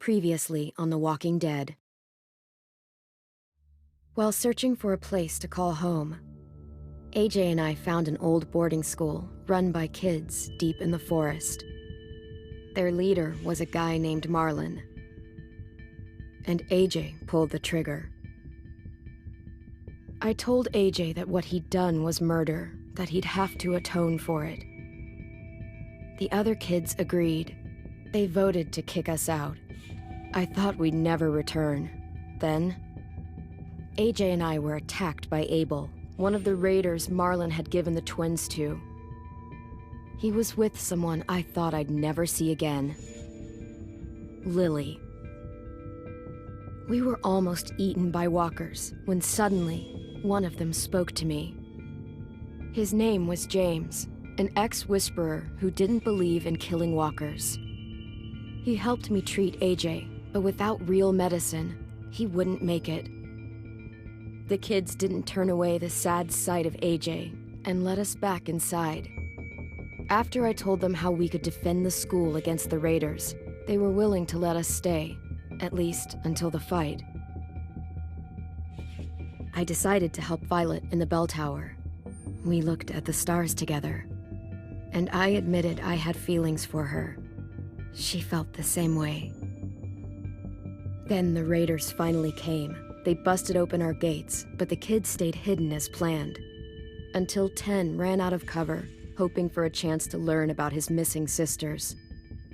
Previously on The Walking Dead. While searching for a place to call home, AJ and I found an old boarding school run by kids deep in the forest. Their leader was a guy named Marlon, and AJ pulled the trigger. I told AJ that what he'd done was murder, that he'd have to atone for it. The other kids agreed. They voted to kick us out. I thought we'd never return. Then, AJ and I were attacked by Abel, one of the raiders Marlon had given the twins to. He was with someone I thought I'd never see again. Lily. We were almost eaten by walkers when suddenly, one of them spoke to me. His name was James, an ex-whisperer who didn't believe in killing walkers. He helped me treat AJ, but without real medicine, he wouldn't make it. The kids didn't turn away the sad sight of AJ and let us back inside. After I told them how we could defend the school against the raiders, they were willing to let us stay, at least until the fight. I decided to help Violet in the bell tower. We looked at the stars together, and I admitted I had feelings for her. She felt the same way. Then the raiders finally came. They busted open our gates, but the kids stayed hidden as planned. Until 10 ran out of cover, hoping for a chance to learn about his missing sisters.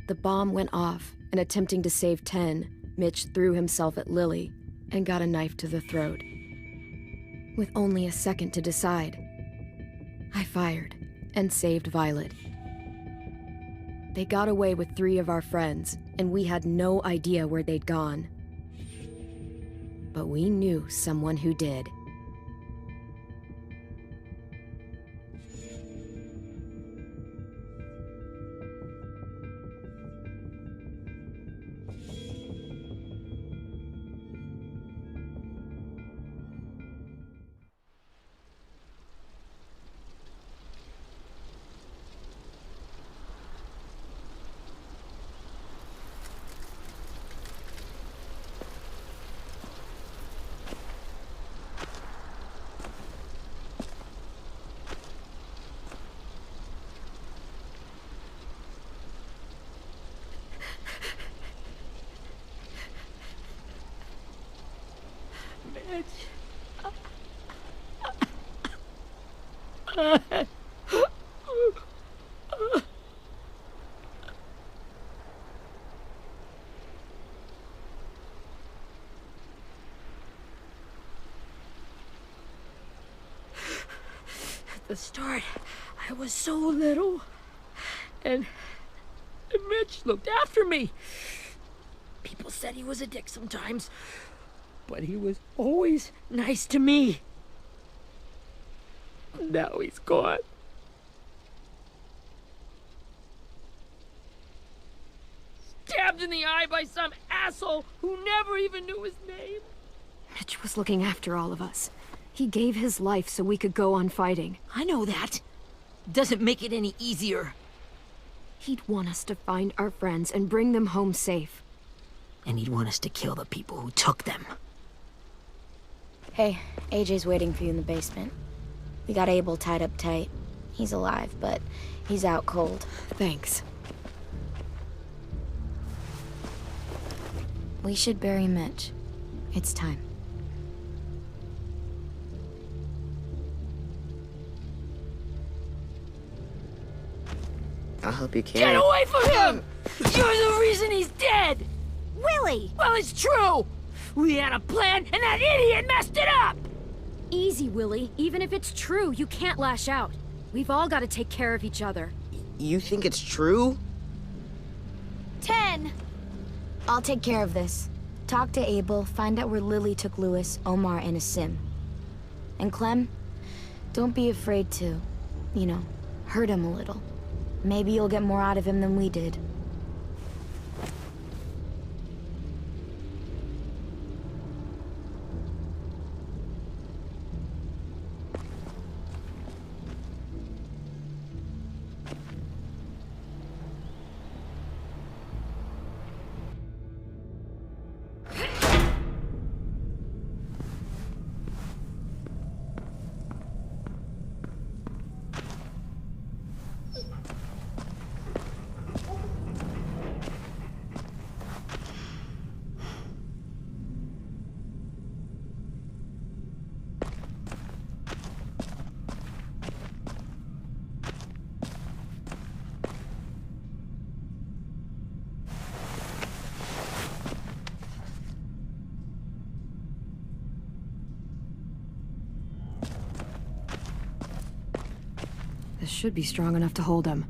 The bomb went off, and attempting to save 10, Mitch threw himself at Lily and got a knife to the throat. With only a second to decide, I fired and saved Violet. They got away with 3 of our friends, and we had no idea where they'd gone. But we knew someone who did. At the start, I was so little, and Mitch looked after me. People said he was a dick sometimes, but he was always nice to me. Now he's gone. Stabbed in the eye by some asshole who never even knew his name. Mitch was looking after all of us. He gave his life so we could go on fighting. I know that. Doesn't make it any easier. He'd want us to find our friends and bring them home safe. And he'd want us to kill the people who took them. Hey, AJ's waiting for you in the basement. We got Abel tied up tight. He's alive, but he's out cold. Thanks. We should bury Mitch. It's time. I'll help you carry. Get away from him! You're the reason he's dead! Willie! Well, it's true! We had a plan, and that idiot messed it up! Easy, Willie. Even if it's true, you can't lash out. We've all got to take care of each other. You think it's true? 10! I'll take care of this. Talk to Abel, find out where Lily took Lewis, Omar, and Asim. And Clem, don't be afraid to, hurt him a little. Maybe you'll get more out of him than we did. should be strong enough to hold him.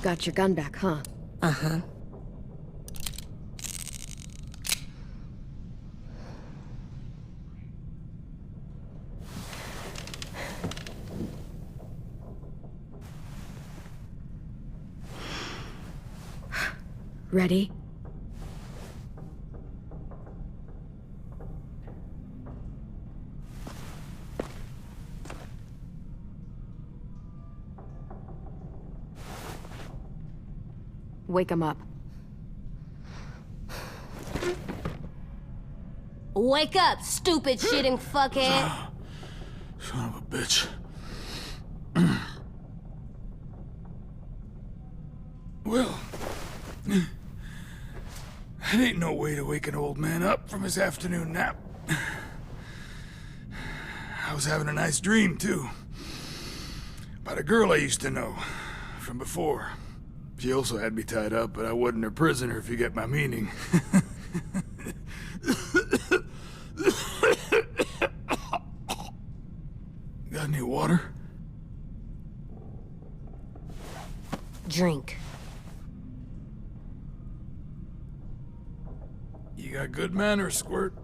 Got your gun back, huh? Uh-huh. Ready? Wake him up. Wake up, stupid shitting fuckhead! Son of a bitch. Well, that ain't no way to wake an old man up from his afternoon nap. I was having a nice dream, too. About a girl I used to know from before. She also had me tied up, but I wasn't her prisoner, if you get my meaning. Got any water? Drink. You got good manners, Squirt.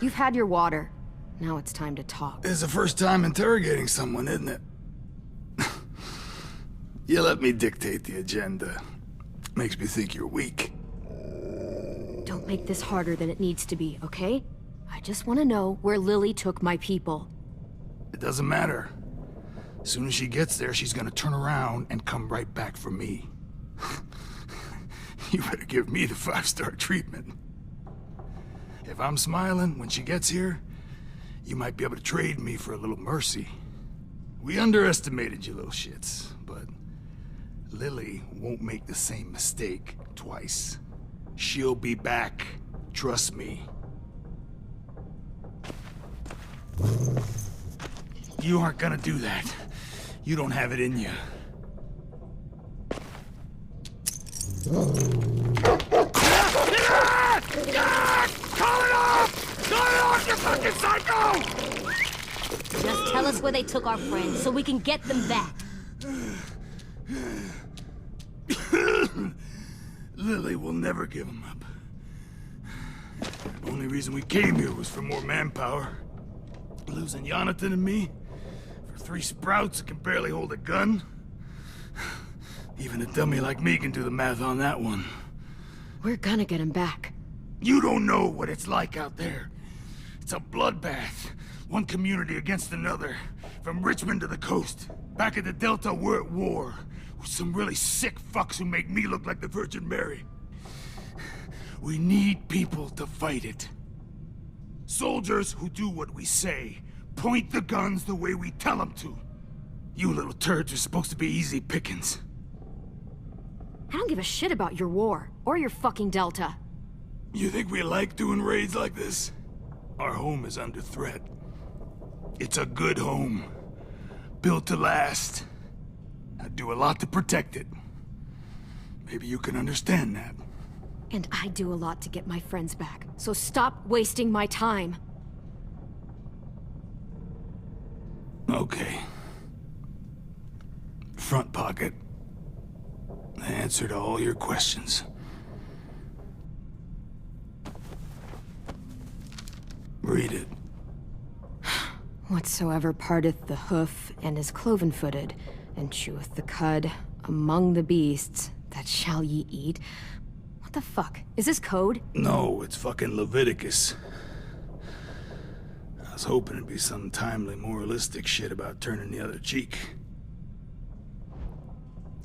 You've had your water. Now it's time to talk. It's the first time interrogating someone, isn't it? You let me dictate the agenda. Makes me think you're weak. Don't make this harder than it needs to be, okay? I just want to know where Lily took my people. It doesn't matter. As soon as she gets there, she's gonna turn around and come right back for me. You better give me the 5-star treatment. If I'm smiling when she gets here, you might be able to trade me for a little mercy. We underestimated you little shits, but Lily won't make the same mistake twice. She'll be back. Trust me. You aren't gonna do that. You don't have it in you. Call it off! Call it off, you fucking psycho! Just tell us where they took our friends so we can get them back. Lily will never give him up. Only reason we came here was for more manpower. Losing Jonathan and me for 3 sprouts that can barely hold a gun. Even a dummy like me can do the math on that one. We're gonna get him back. You don't know what it's like out there. It's a bloodbath. One community against another. From Richmond to the coast. Back at the Delta, we're at war. With some really sick fucks who make me look like the Virgin Mary. We need people to fight it. Soldiers who do what we say. Point the guns the way we tell them to. You little turds are supposed to be easy pickings. I don't give a shit about your war, or your fucking Delta. You think we like doing raids like this? Our home is under threat. It's a good home. Built to last. I'd do a lot to protect it. Maybe you can understand that. And I do a lot to get my friends back, so stop wasting my time. Okay. Front pocket. The answer to all your questions. Read it. Whatsoever parteth the hoof and is cloven-footed, and cheweth the cud among the beasts, that shall ye eat. What the fuck? Is this code? No, it's fucking Leviticus. I was hoping it'd be some timely moralistic shit about turning the other cheek.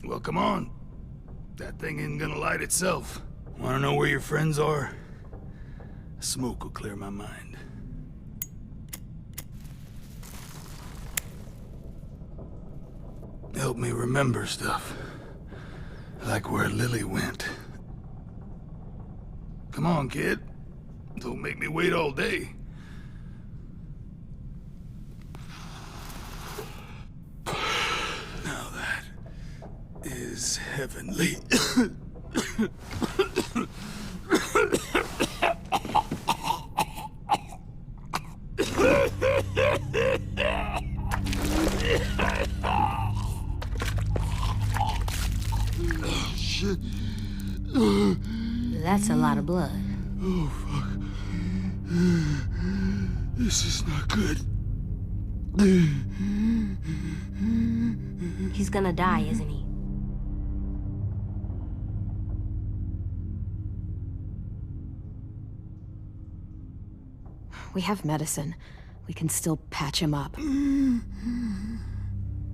Well, come on. That thing isn't gonna light itself. Wanna know where your friends are? Smoke will clear my mind. help me remember stuff. Like where Lily went. Come on, kid. Don't make me wait all day. Now that is heavenly. Shit. That's a lot of blood. Oh, fuck. This is not good. He's gonna die, isn't he? We have medicine. We can still patch him up. I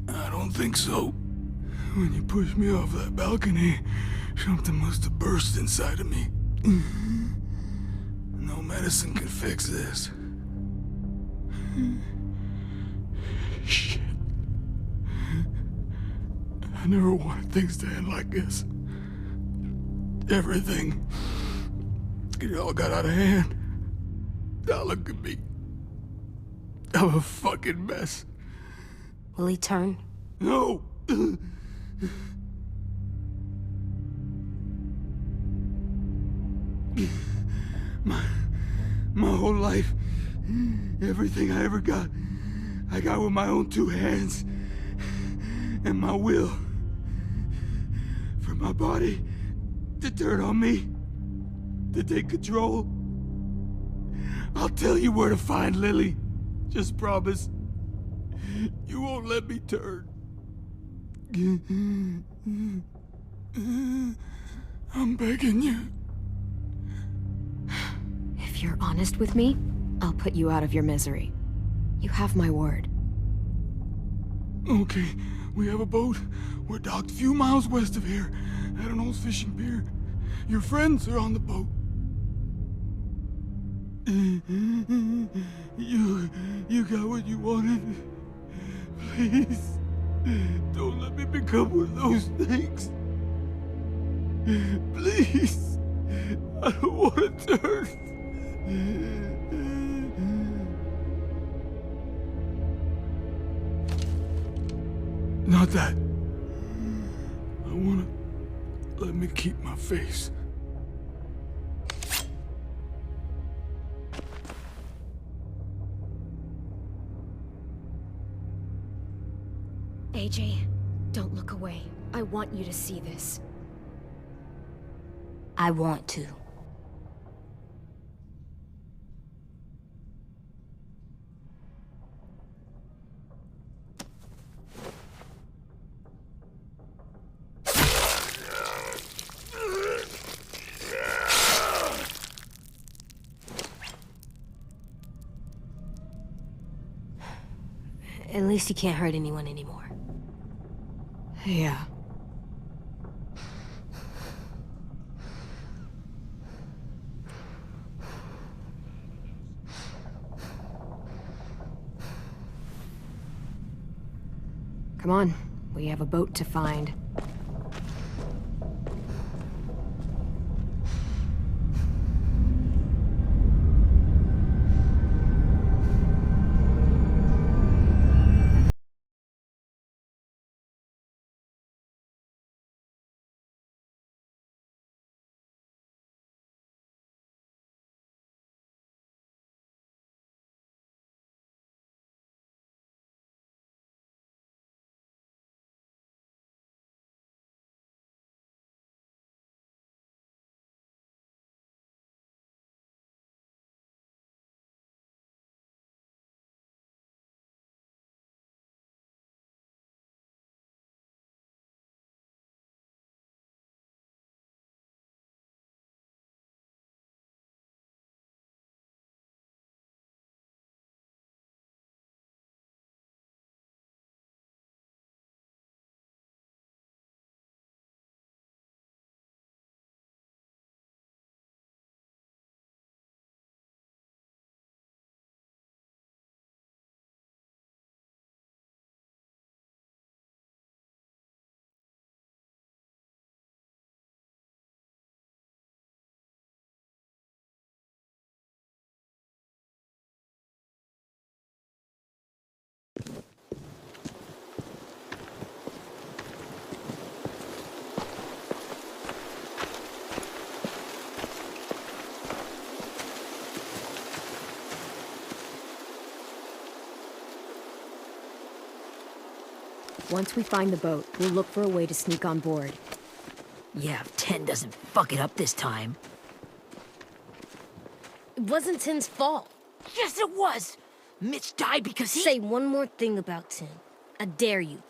don't think so. When you pushed me off that balcony, something must have burst inside of me. No medicine can fix this. Shit. I never wanted things to end like this. Everything. It all got out of hand. Now look at me. I'm a fucking mess. Will he turn? No! My whole life, everything I ever got, I got with my own two hands and my will. For my body to turn on me, to take control. I'll tell you where to find Lily. Just promise. You won't let me turn. I'm begging you. If you're honest with me, I'll put you out of your misery. You have my word. Okay, we have a boat. We're docked a few miles west of here, at an old fishing pier. Your friends are on the boat. You got what you wanted. Please, don't let me become one of those things. Please, I don't want to turn. Not that. I wanna let me keep my face. AJ, don't look away. I want you to see this. I want to. At least he can't hurt anyone anymore. Yeah. Come on, we have a boat to find. Once we find the boat, we'll look for a way to sneak on board. Yeah, if 10 doesn't fuck it up this time. It wasn't Tin's fault. Yes, it was! Mitch died because he... Say one more thing about Tin. I dare you.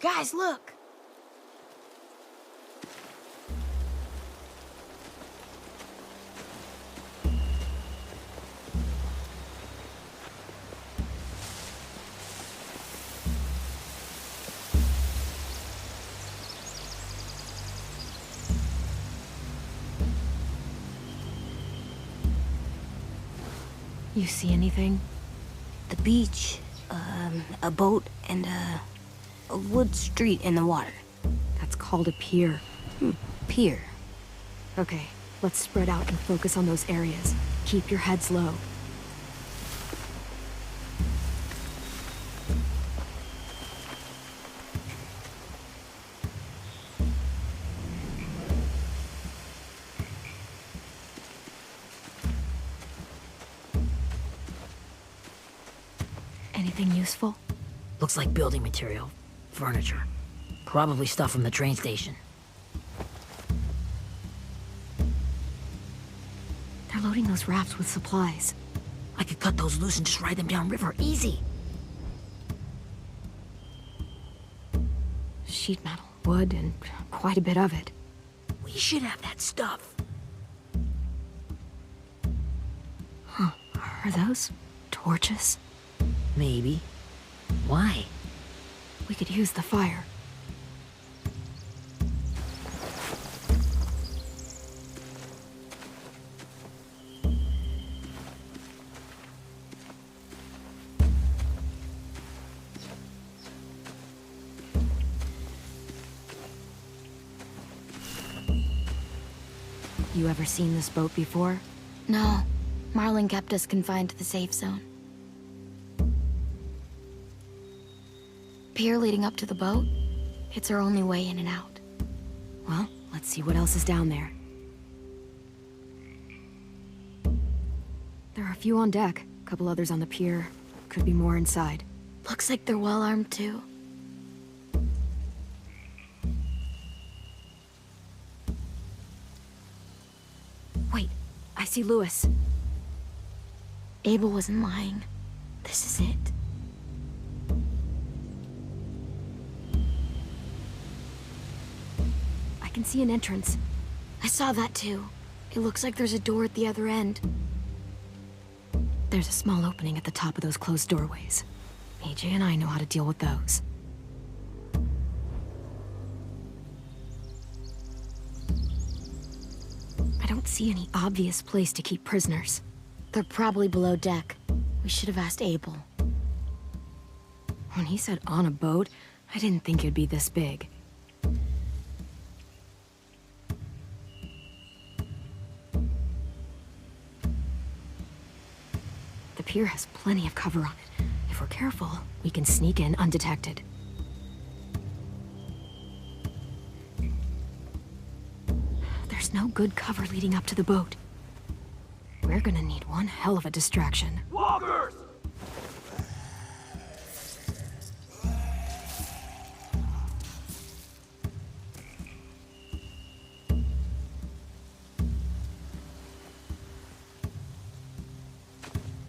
Guys, look! You see anything? The beach, a boat, and a wood street in the water. That's called a pier. Pier. Okay, let's spread out and focus on those areas. Keep your heads low. Anything useful? Looks like building material. Furniture. Probably stuff from the train station. They're loading those rafts with supplies. I could cut those loose and just ride them downriver. Easy. Sheet metal, wood, and quite a bit of it. We should have that stuff. Are those torches? Maybe. Why? We could use the fire. You ever seen this boat before? No, Marlin kept us confined to the safe zone. Pier leading up to the boat? It's our only way in and out. Well, let's see what else is down there. There are a few on deck, a couple others on the pier. Could be more inside. Looks like they're well armed too. Wait, I see Lewis. Abel wasn't lying. This is it. I can see an entrance. I saw that too. It looks like there's a door at the other end. There's a small opening at the top of those closed doorways. AJ and I know how to deal with those. I don't see any obvious place to keep prisoners. They're probably below deck. We should have asked Abel. When he said on a boat, I didn't think it'd be this big. The pier has plenty of cover on it. If we're careful, we can sneak in undetected. There's no good cover leading up to the boat. We're gonna need one hell of a distraction. Walkers!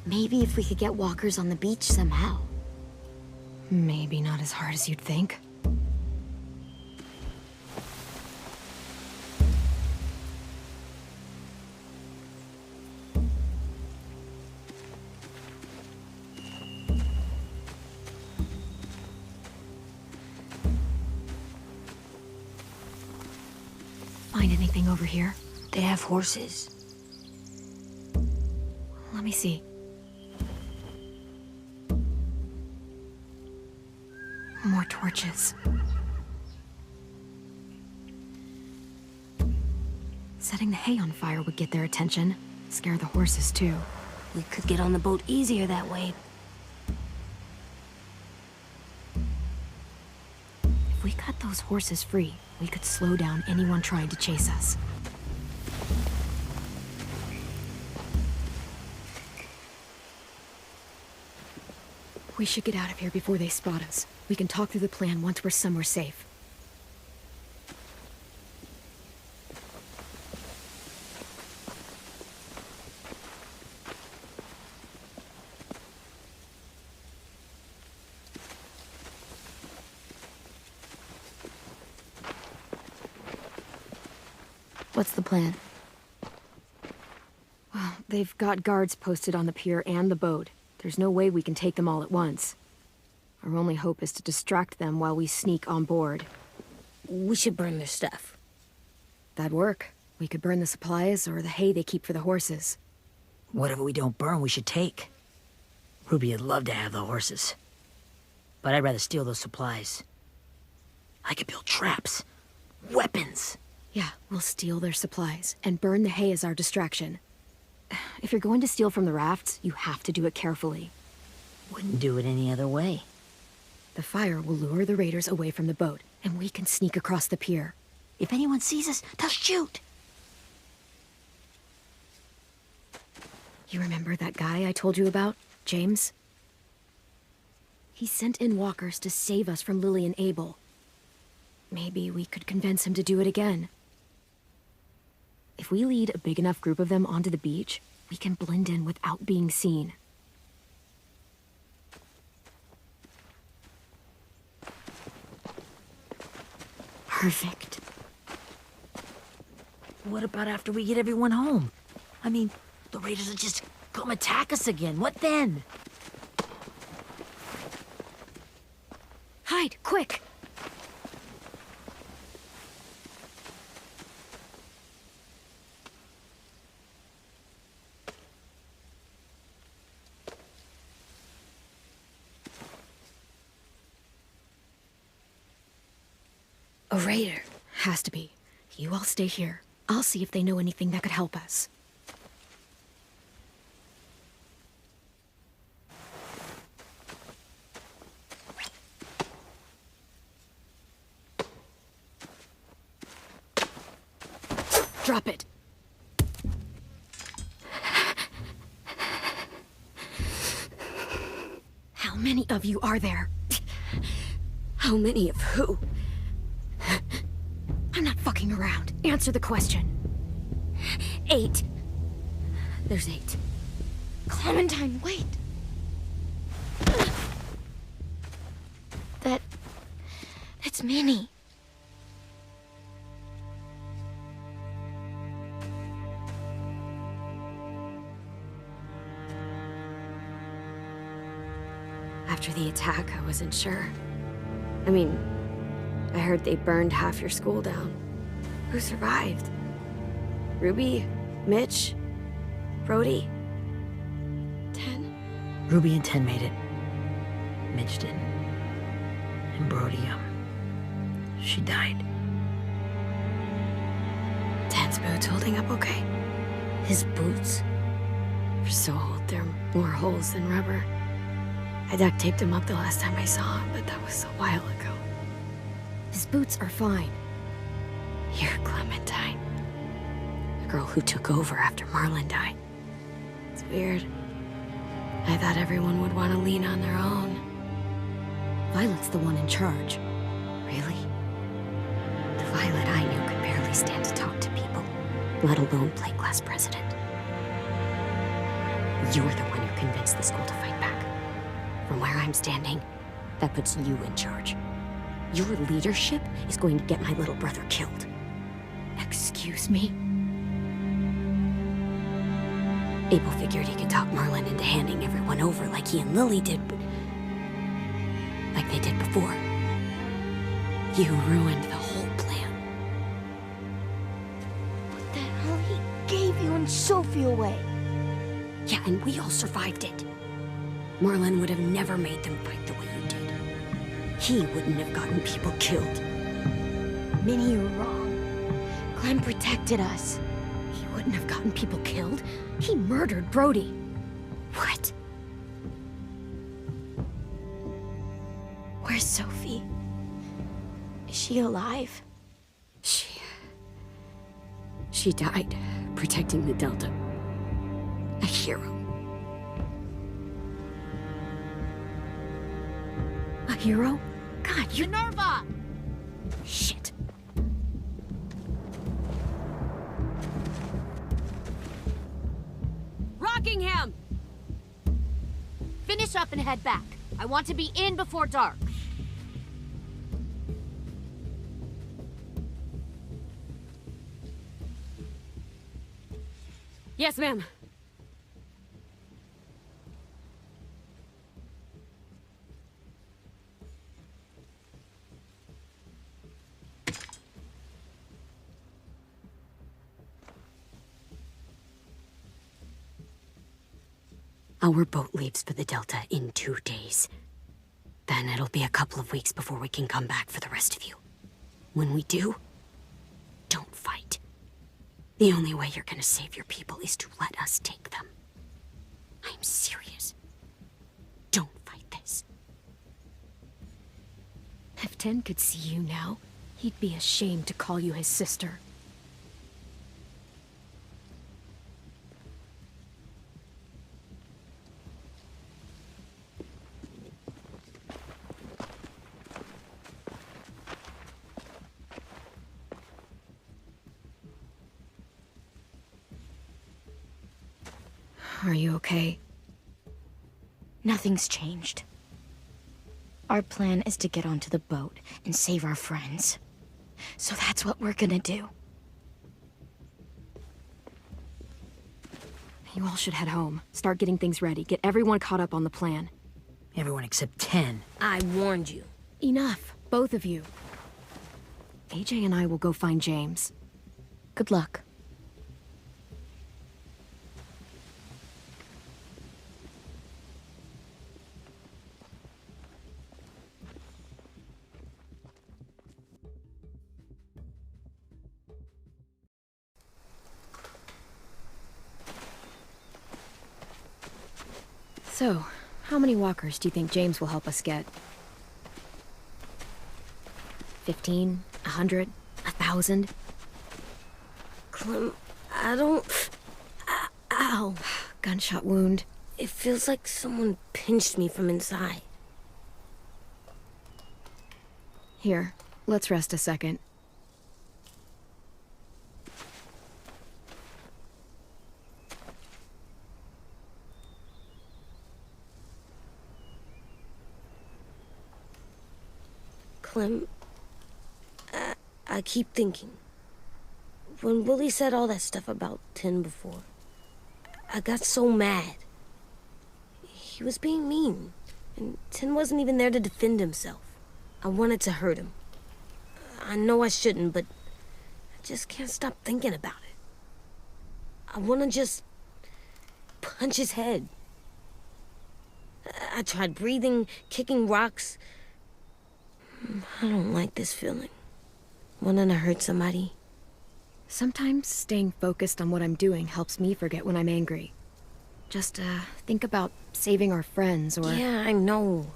Maybe if we could get walkers on the beach somehow. Maybe not as hard as you'd think. Find anything over here? They have horses. Let me see. More torches. Setting the hay on fire would get their attention. Scare the horses, too. We could get on the boat easier that way. If we cut those horses free, we could slow down anyone trying to chase us. We should get out of here before they spot us. We can talk through the plan once we're somewhere safe. What's the plan? Well, they've got guards posted on the pier and the boat. There's no way we can take them all at once. Our only hope is to distract them while we sneak on board. We should burn their stuff. That'd work. We could burn the supplies or the hay they keep for the horses. Whatever we don't burn, we should take. Ruby would love to have the horses. But I'd rather steal those supplies. I could build traps. Weapons. Yeah, we'll steal their supplies and burn the hay as our distraction. If you're going to steal from the rafts, you have to do it carefully. Wouldn't do it any other way. The fire will lure the raiders away from the boat, and we can sneak across the pier. If anyone sees us, they'll shoot. You remember that guy I told you about, James? He sent in walkers to save us from Lily and Abel. Maybe we could convince him to do it again. If we lead a big enough group of them onto the beach, we can blend in without being seen. Perfect. What about after we get everyone home? I mean, the raiders will just come attack us again. What then? Hide, quick! A raider. Has to be. You all stay here. I'll see if they know anything that could help us. Drop it. How many of you are there? How many of who? I'm not fucking around. Answer the question. 8. There's 8. Clementine, wait! That's Minnie. After the attack, I wasn't sure. I mean, I heard they burned half your school down. Who survived? Ruby? Mitch? Brody? 10? Ruby and 10 made it. Mitch didn't. And Brody, she died. 10's boots holding up okay? His boots? They're so old, there are more holes than rubber. I duct taped him up the last time I saw him, but that was a while ago. His boots are fine. You're Clementine. The girl who took over after Marlon died. It's weird. I thought everyone would want to lean on their own. Violet's the one in charge. Really? The Violet I knew could barely stand to talk to people, let alone play class president. You're the one who convinced the school to fight back. From where I'm standing, that puts you in charge. Your leadership is going to get my little brother killed. Excuse me? Abel figured he could talk Marlon into handing everyone over like he and Lily did, but... like they did before. You ruined the whole plan. What the hell? He gave you and Sophie away. Yeah, and we all survived it. Marlon would have never made them fight the way you did. He wouldn't have gotten people killed. Minnie, you're wrong. Clem protected us. He wouldn't have gotten people killed. He murdered Brody. What? Where's Sophie? Is she alive? She died protecting the Delta. A hero. A hero? God, you... Minerva! Shit. Rockingham! Finish up and head back. I want to be in before dark. Yes, ma'am. Our boat leaves for the Delta in 2 days. Then it'll be a couple of weeks before we can come back for the rest of you. When we do, don't fight. The only way you're gonna save your people is to let us take them. I'm serious. Don't fight this. If Tin could see you now, he'd be ashamed to call you his sister. Are you okay? Nothing's changed. Our plan is to get onto the boat and save our friends. So that's what we're gonna do. You all should head home. Start getting things ready. Get everyone caught up on the plan. Everyone except 10. I warned you. Enough, both of you. AJ and I will go find James. Good luck. So, how many walkers do you think James will help us get? 15? 100? 1,000? Clem, I don't... Ow. Gunshot wound. It feels like someone pinched me from inside. Here, let's rest a second. Clem, I keep thinking. When Willie said all that stuff about Tin before, I got so mad. He was being mean, and Tin wasn't even there to defend himself. I wanted to hurt him. I know I shouldn't, but I just can't stop thinking about it. I want to just punch his head. I tried breathing, kicking rocks. I don't like this feeling. Wanting to hurt somebody. Sometimes staying focused on what I'm doing helps me forget when I'm angry. Just, think about saving our friends or... Yeah, I know.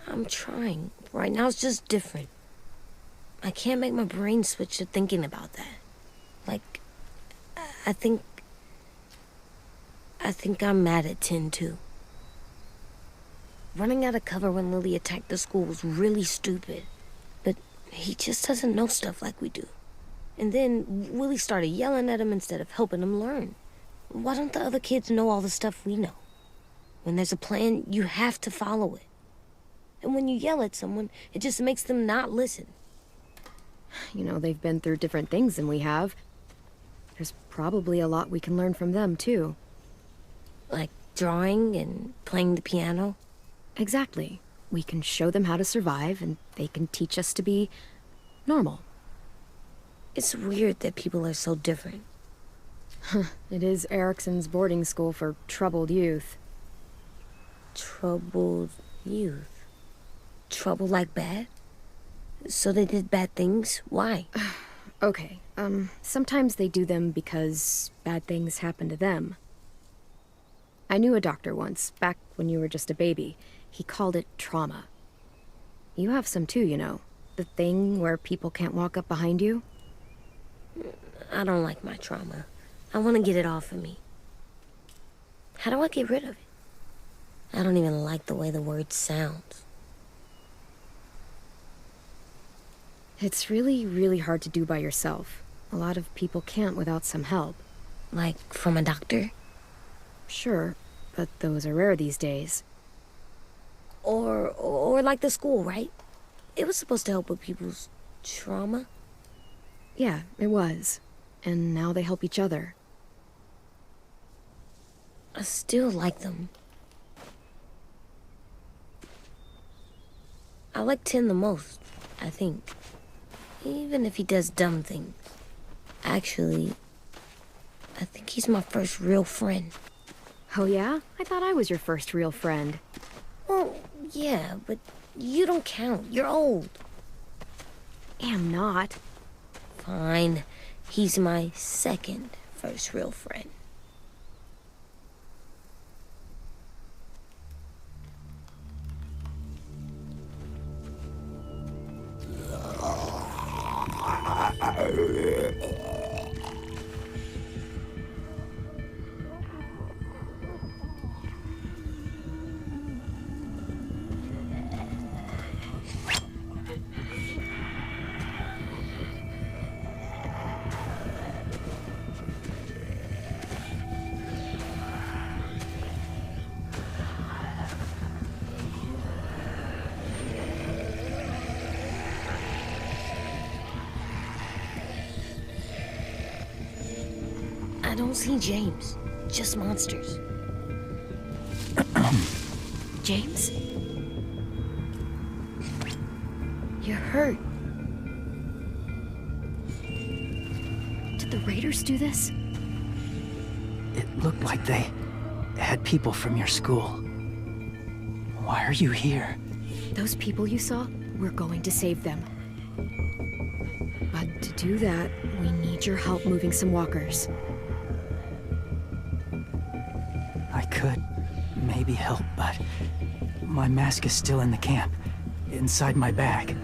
I'm trying. Right now it's just different. I can't make my brain switch to thinking about that. Like, I think I'm mad at Tin, too. Running out of cover when Lily attacked the school was really stupid. But he just doesn't know stuff like we do. And then Willie started yelling at him instead of helping him learn. Why don't the other kids know all the stuff we know? When there's a plan, you have to follow it. And when you yell at someone, it just makes them not listen. You know, they've been through different things than we have. There's probably a lot we can learn from them, too. Like drawing and playing the piano. Exactly. We can show them how to survive, and they can teach us to be normal. It's weird that people are so different. It is Erickson's boarding school for troubled youth. Troubled youth? Trouble like bad? So they did bad things? Why? Okay, sometimes they do them because bad things happen to them. I knew a doctor once, back when you were just a baby. He called it trauma. You have some too, you know. The thing where people can't walk up behind you. I don't like my trauma. I want to get it off of me. How do I get rid of it? I don't even like the way the word sounds. It's really, really hard to do by yourself. A lot of people can't without some help. Like from a doctor? Sure, but those are rare these days. Or like the school, right? It was supposed to help with people's trauma. Yeah, it was. And now they help each other. I still like them. I like Tin the most, I think. Even if he does dumb things. Actually, I think he's my first real friend. Oh yeah? I thought I was your first real friend. Well, yeah, but you don't count. You're old. Am not. Fine. He's my second first real friend. I don't see James, just monsters. James? You're hurt. Did the raiders do this? It looked like they had people from your school. Why are you here? Those people you saw, we're going to save them. But to do that, we need your help moving some walkers. I could maybe help, but my mask is still in the camp, inside my bag.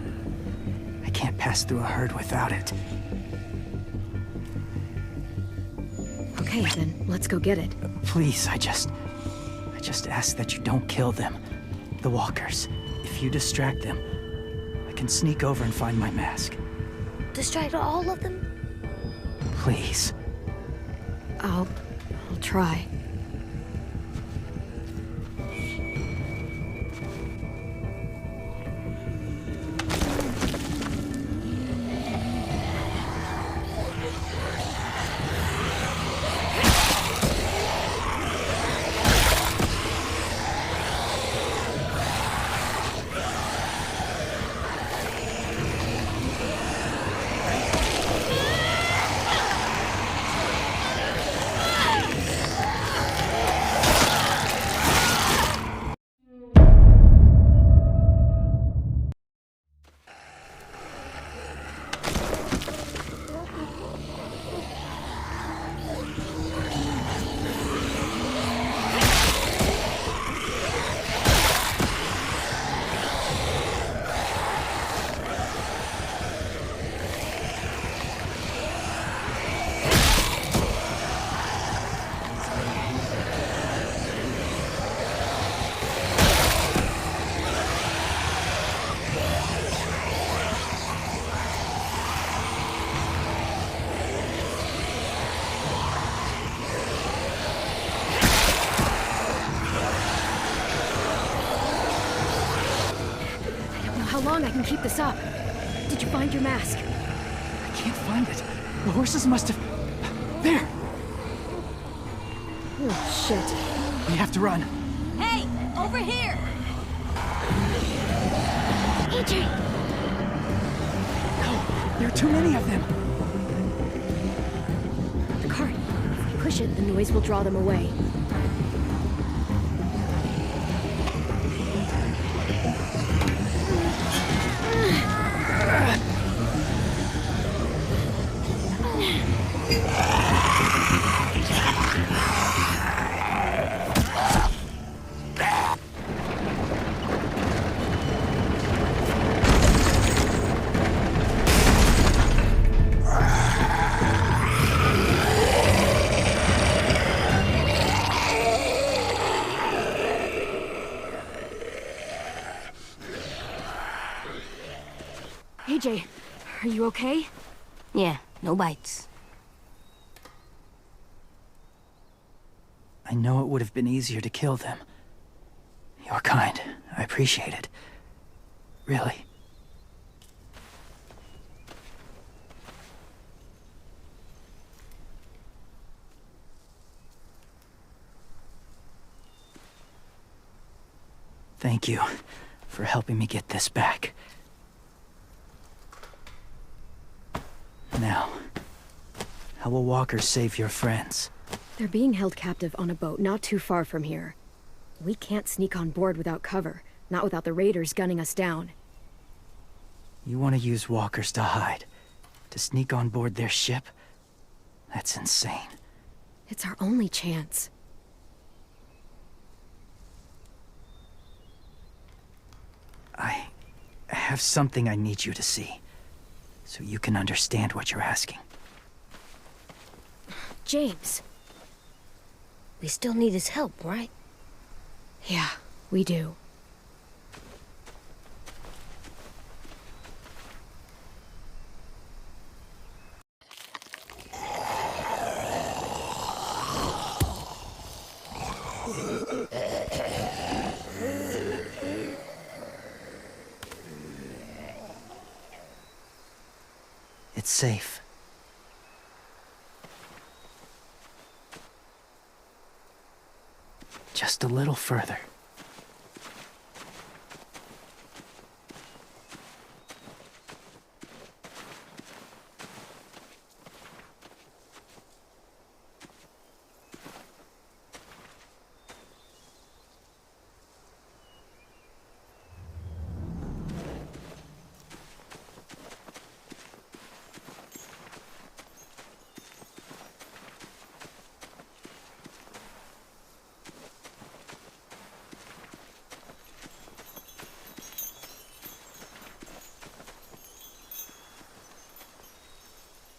I can't pass through a herd without it. Okay, then let's go get it. Please, I just ask that you don't kill them. The walkers. If you distract them, I can sneak over and find my mask. Distract all of them? Please. I'll try. How long I can keep this up? Did you find your mask? I can't find it. The horses must have... There! Oh, shit. We have to run. Hey, over here! AJ! No, there are too many of them. The cart. If we push it, the noise will draw them away. AJ, Are you okay? Yeah, no bites. I know it would have been easier to kill them. You're kind. I appreciate it. Really. Thank you for helping me get this back. Now, how will walkers save your friends? They're being held captive on a boat not too far from here. We can't sneak on board without cover, not without the raiders gunning us down. You want to use walkers to hide? To sneak on board their ship? That's insane. It's our only chance. I have something I need you to see, so you can understand what you're asking. James. We still need his help, right? Yeah, we do. It's safe. Just a little further.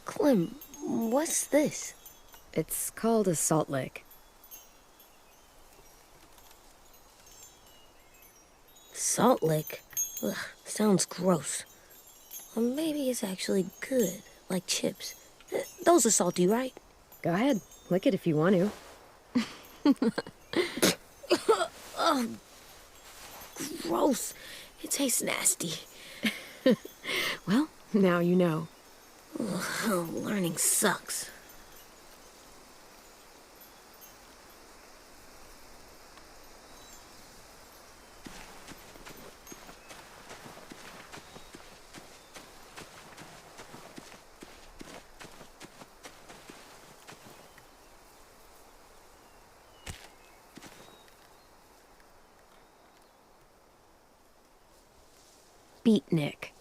Clem, what's this? It's called a salt lick. Salt lick? Ugh, sounds gross. Or maybe it's actually good, like chips. Those are salty, right? Go ahead, lick it if you want to. Ugh, gross. It tastes nasty. Well, now you know. Ugh, learning sucks. Beatnik.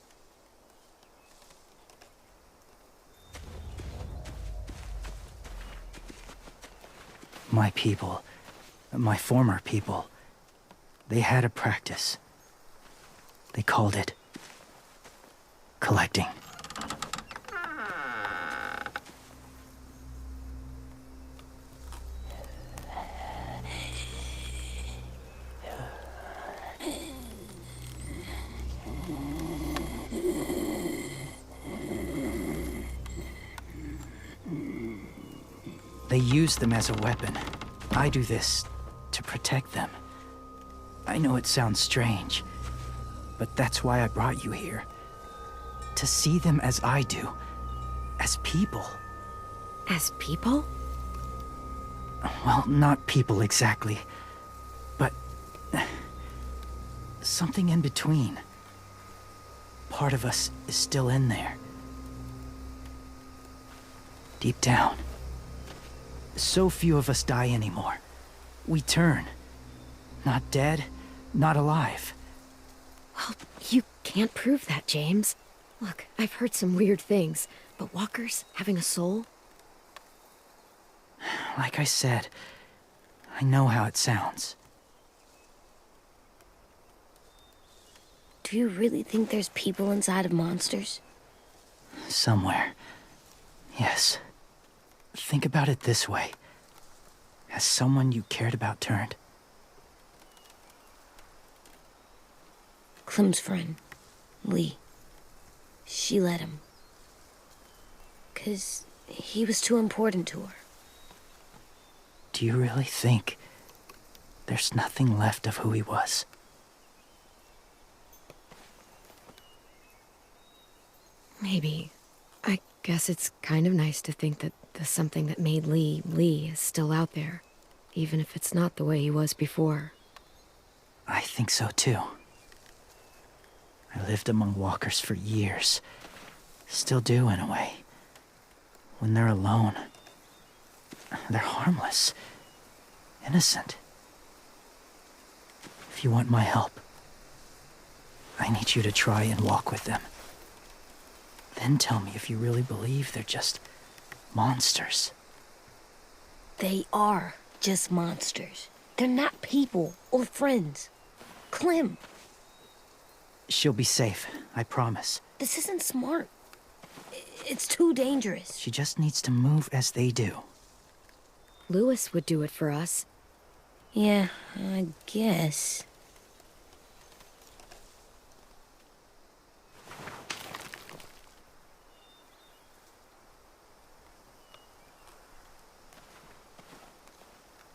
My people, my former people, they had a practice. They called it collecting. They use them as a weapon. I do this to protect them. I know it sounds strange, but that's why I brought you here. To see them as I do. As people. As people? Well, not people exactly, but something in between. Part of us is still in there. Deep down. So few of us die anymore. We turn. Not dead, not alive. Well, you can't prove that, James. Look, I've heard some weird things, but walkers having a soul? Like I said, I know how it sounds. Do you really think there's people inside of monsters? Somewhere. Yes. Think about it this way. Has someone you cared about turned? Clem's friend, Lee. She let him. 'cause he was too important to her. Do you really think there's nothing left of who he was? Maybe. I guess it's kind of nice to think that the something that made Lee Lee is still out there, even if it's not the way he was before. I think so too. I lived among walkers for years. Still do, in a way. When they're alone, they're harmless. Innocent. If you want my help, I need you to try and walk with them. Then tell me if you really believe they're just monsters. They are just monsters. They're not people or friends. Clem, She'll be safe, I promise. this isn't smart. It's too dangerous. She just needs to move as they do. Lewis would do it for us. Yeah, I guess.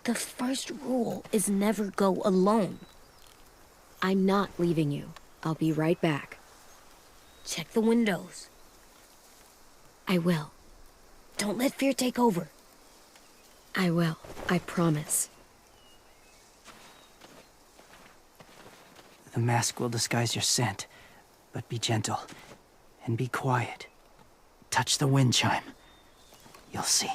The first rule is never go alone. I'm not leaving you. I'll be right back. Check the windows. I will. Don't let fear take over. I will. I promise. The mask will disguise your scent, but be gentle and be quiet. Touch the wind chime. You'll see.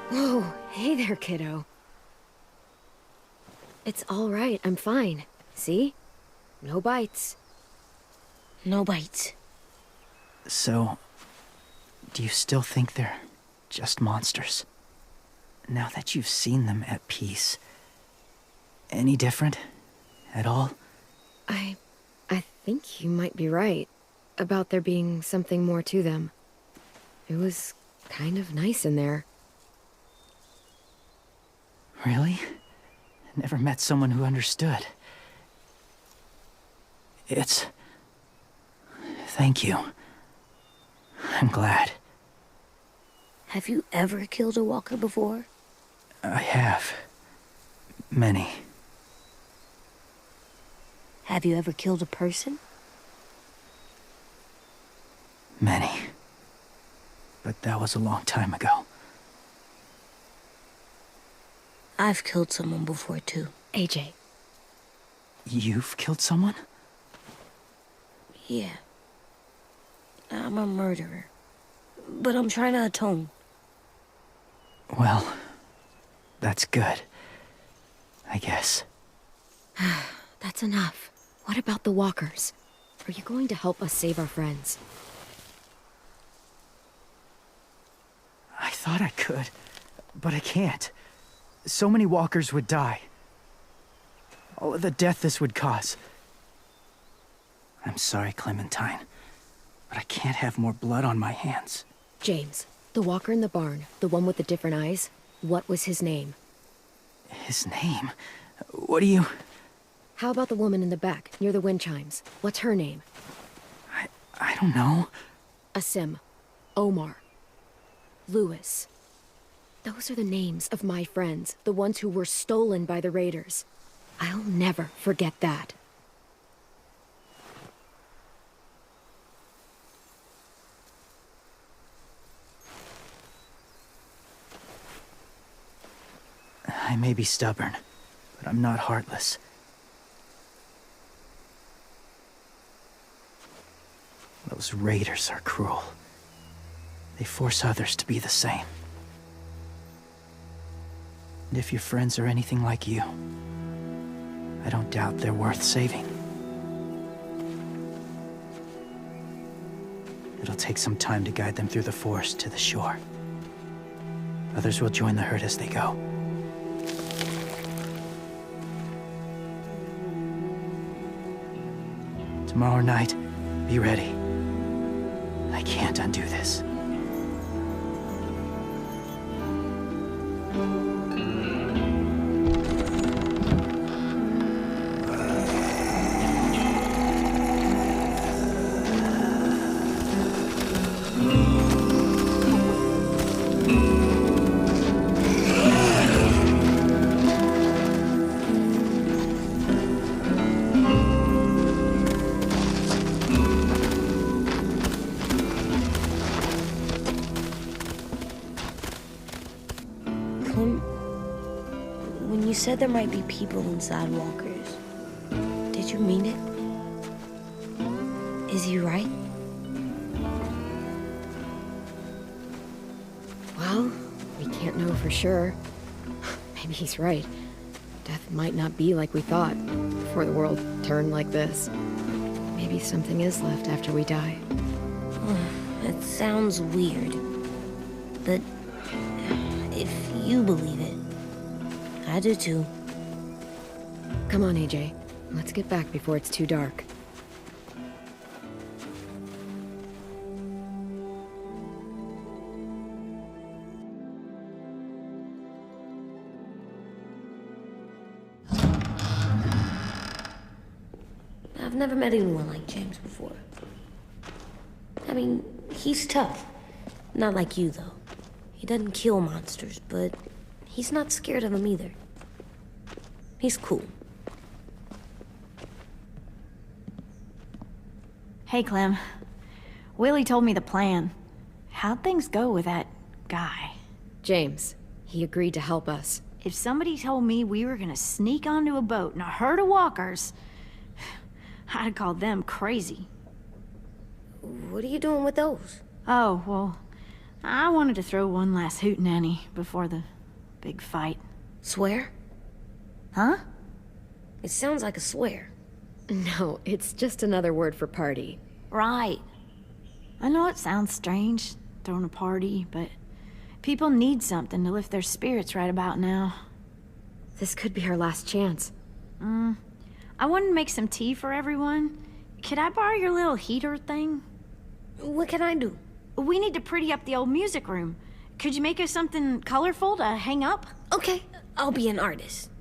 Whoa, hey there, kiddo. It's all right, I'm fine. See? No bites. No bites. So, do you still think they're just monsters? Now that you've seen them at peace, any different at all? I think you might be right about there being something more to them. It was kind of nice in there. Really? Never met someone who understood. Thank you. I'm glad. Have you ever killed a walker before? I have. Many. Have you ever killed a person? Many. but that was a long time ago. I've killed someone before, too. AJ, You've killed someone? Yeah. I'm a murderer. But I'm trying to atone. Well, that's good. I guess. that's enough. What about the walkers? Are you going to help us save our friends? I thought I could, but I can't. So many walkers would die. All of the death this would cause. I'm sorry, Clementine, but I can't have more blood on my hands. James, the walker in the barn, the one with the different eyes, what was his name? His name? What do you... How about the woman in the back, near the wind chimes? What's her name? I don't know. Asim, Omar, Lewis. Those are the names of my friends, the ones who were stolen by the raiders. I'll never forget that. I may be stubborn, but I'm not heartless. Those raiders are cruel. They force others to be the same. And if your friends are anything like you, I don't doubt they're worth saving. It'll take some time to guide them through the forest to the shore. Others will join the herd as they go. Tomorrow night, be ready. I can't undo this. When you said there might be people inside walkers, did you mean it? Is he right? Well, we can't know for sure. Maybe he's right. Death might not be like we thought before the world turned like this. Maybe something is left after we die. It sounds weird, but if you believe it, I do too. Come on, AJ. Let's get back before it's too dark. I've never met anyone like James before. I mean, he's tough. Not like you, though. He doesn't kill monsters, but he's not scared of them either. He's cool. Hey, Clem. Willie told me the plan. How'd things go with that guy? James, he agreed to help us. If somebody told me we were gonna sneak onto a boat in a herd of walkers, I'd call them crazy. What are you doing with those? Oh, well, I wanted to throw one last hootenanny before the big fight. Swear? Huh? It sounds like a swear. No, it's just another word for party. Right. I know it sounds strange, throwing a party, but people need something to lift their spirits right about now. This could be our last chance. I wanted to make some tea for everyone. Could I borrow your little heater thing? What can I do? We need to pretty up the old music room. Could you make us something colorful to hang up? Okay, I'll be an artist.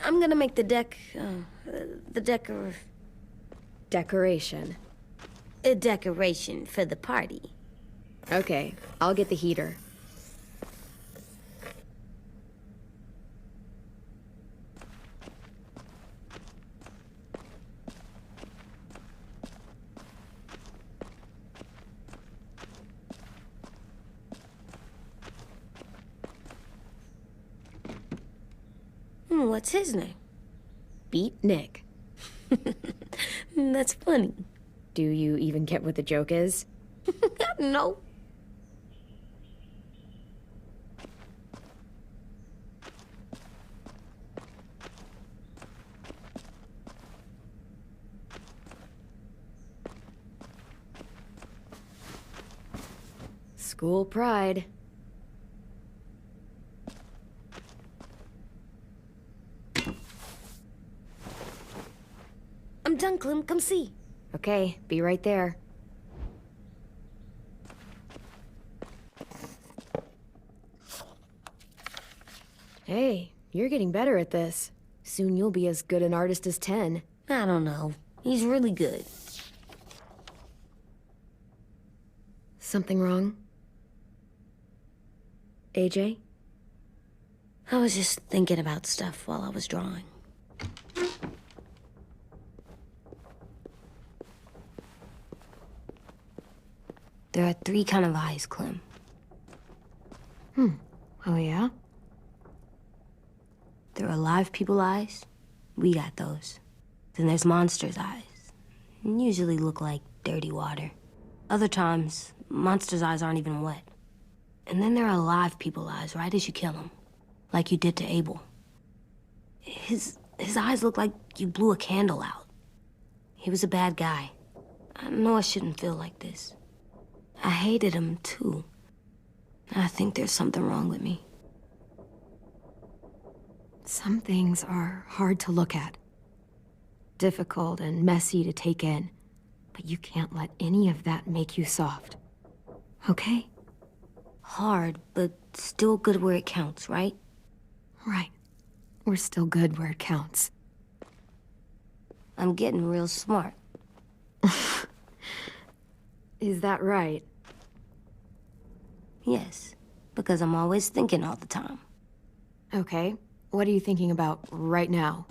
I'm gonna make the Decoration. a decoration for the party. Okay, I'll get the heater. What's his name? Beat Nick. That's funny. Do you even get what the joke is? No. School pride. I'm done, Clem. Come see. Okay, be right there. Hey, you're getting better at this. Soon you'll be as good an artist as 10. I don't know. He's really good. Something wrong? AJ? I was just thinking about stuff while I was drawing. There are 3 kind of eyes, Clem. Oh yeah? There are live people eyes. We got those. Then there's monsters' eyes. Usually look like dirty water. Other times, monsters' eyes aren't even wet. And then there are live people eyes right as you kill them. Like you did to Abel. His eyes look like you blew a candle out. He was a bad guy. I know I shouldn't feel like this. I hated him, too. I think there's something wrong with me. Some things are hard to look at. Difficult and messy to take in. But you can't let any of that make you soft. Okay? Hard, but still good where it counts, right? Right. We're still good where it counts. I'm getting real smart. Is that right? Yes, because I'm always thinking all the time. Okay. What are you thinking about right now?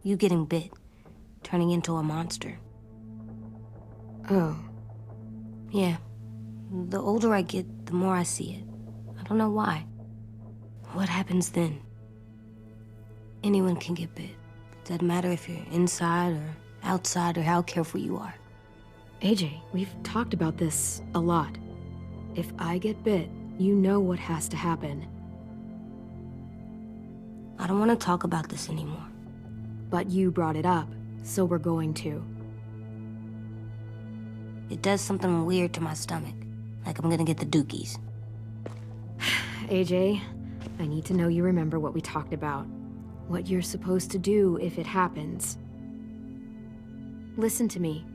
You getting bit, turning into a monster. Oh. Yeah. The older I get, the more I see it. I don't know why. What happens then? Anyone can get bit. Doesn't matter if you're inside or outside or how careful you are. AJ, we've talked about this a lot. If I get bit, you know what has to happen. I don't want to talk about this anymore. But you brought it up, so we're going to. It does something weird to my stomach. Like I'm gonna get the dookies. AJ, I need to know you remember what we talked about. What you're supposed to do if it happens. Listen to me.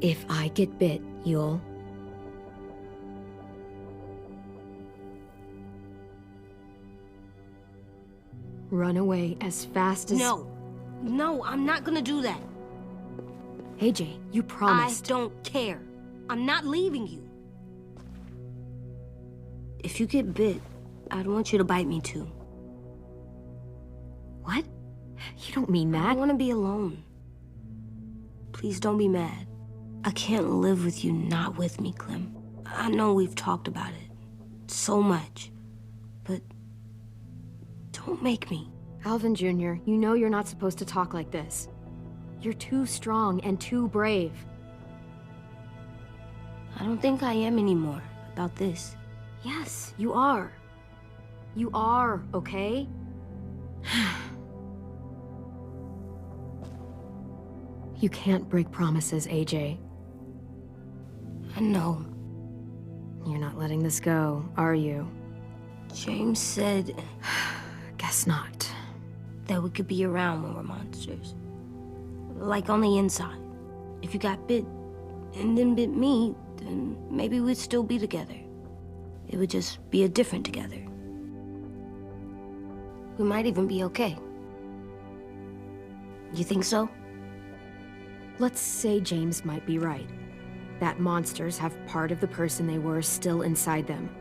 If I get bit, you'll... run away as fast as... No, I'm not gonna do that. AJ, you promised. I don't care. I'm not leaving you. If you get bit, I'd want you to bite me too. What? You don't mean I that. don't want to be alone. Please don't be mad. I can't live with you not with me, Clem. I know we've talked about it so much, but don't make me. Alvin Jr., you know you're not supposed to talk like this. You're too strong and too brave. I don't think I am anymore about this. Yes, you are. You are, okay? You can't break promises, AJ. I know. You're not letting this go, are you? James said Guess not. that we could be around when we're monsters. Like on the inside. If you got bit and then bit me, then maybe we'd still be together. It would just be a different together. We might even be okay. You think so? Let's say James might be right. That monsters have part of the person they were still inside them.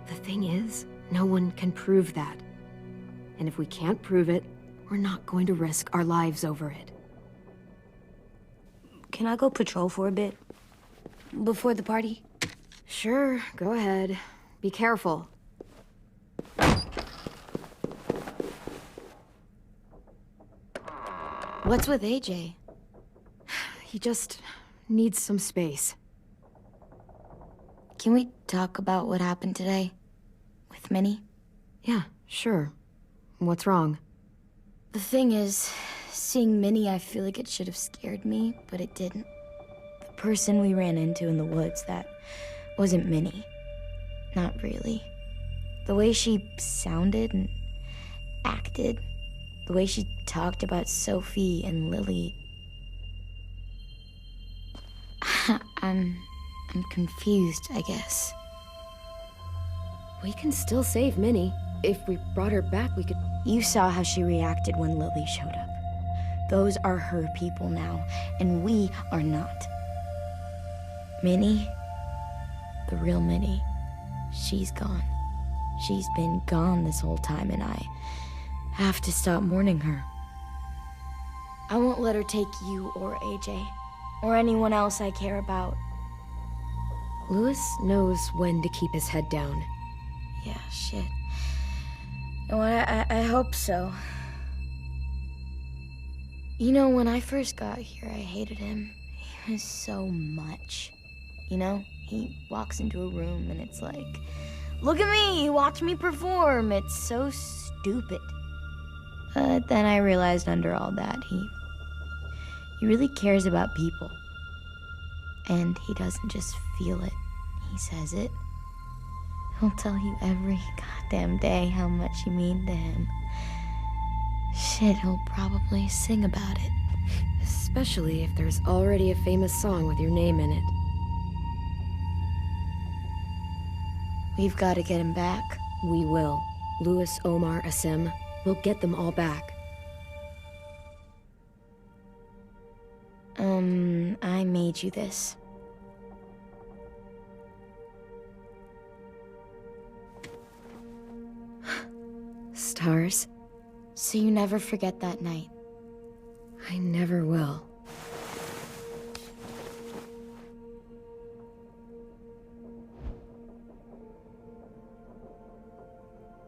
The thing is, no one can prove that. And if we can't prove it, we're not going to risk our lives over it. Can I go patrol for a bit? Before the party? Sure, go ahead. Be careful. What's with AJ? He just needs some space. Can we talk about what happened today? With Minnie? Yeah, sure. What's wrong? The thing is, seeing Minnie, I feel like it should have scared me, but it didn't. The person we ran into in the woods, that wasn't Minnie. Not really. The way she sounded and acted, the way she talked about Sophie and Lily. I'm confused, I guess. We can still save Minnie. If we brought her back, we could... You saw how she reacted when Lily showed up. Those are her people now, and we are not. Minnie, the real Minnie, she's gone. She's been gone this whole time, and I have to stop mourning her. I won't let her take you or AJ, or anyone else I care about. Louis knows when to keep his head down. Yeah, shit. You know what, I hope so. You know, when I first got here, I hated him. He was so much. You know, he walks into a room and it's like, look at me, watch me perform. It's so stupid. Then I realized under all that, he really cares about people. And he doesn't just feel it, he says it. He'll tell you every goddamn day how much you mean to him. Shit, he'll probably sing about it. Especially if there's already a famous song with your name in it. We've got to get him back. We will. Louis, Omar, Asim. We'll get them all back. I made you this. Stars? So you never forget that night. I never will.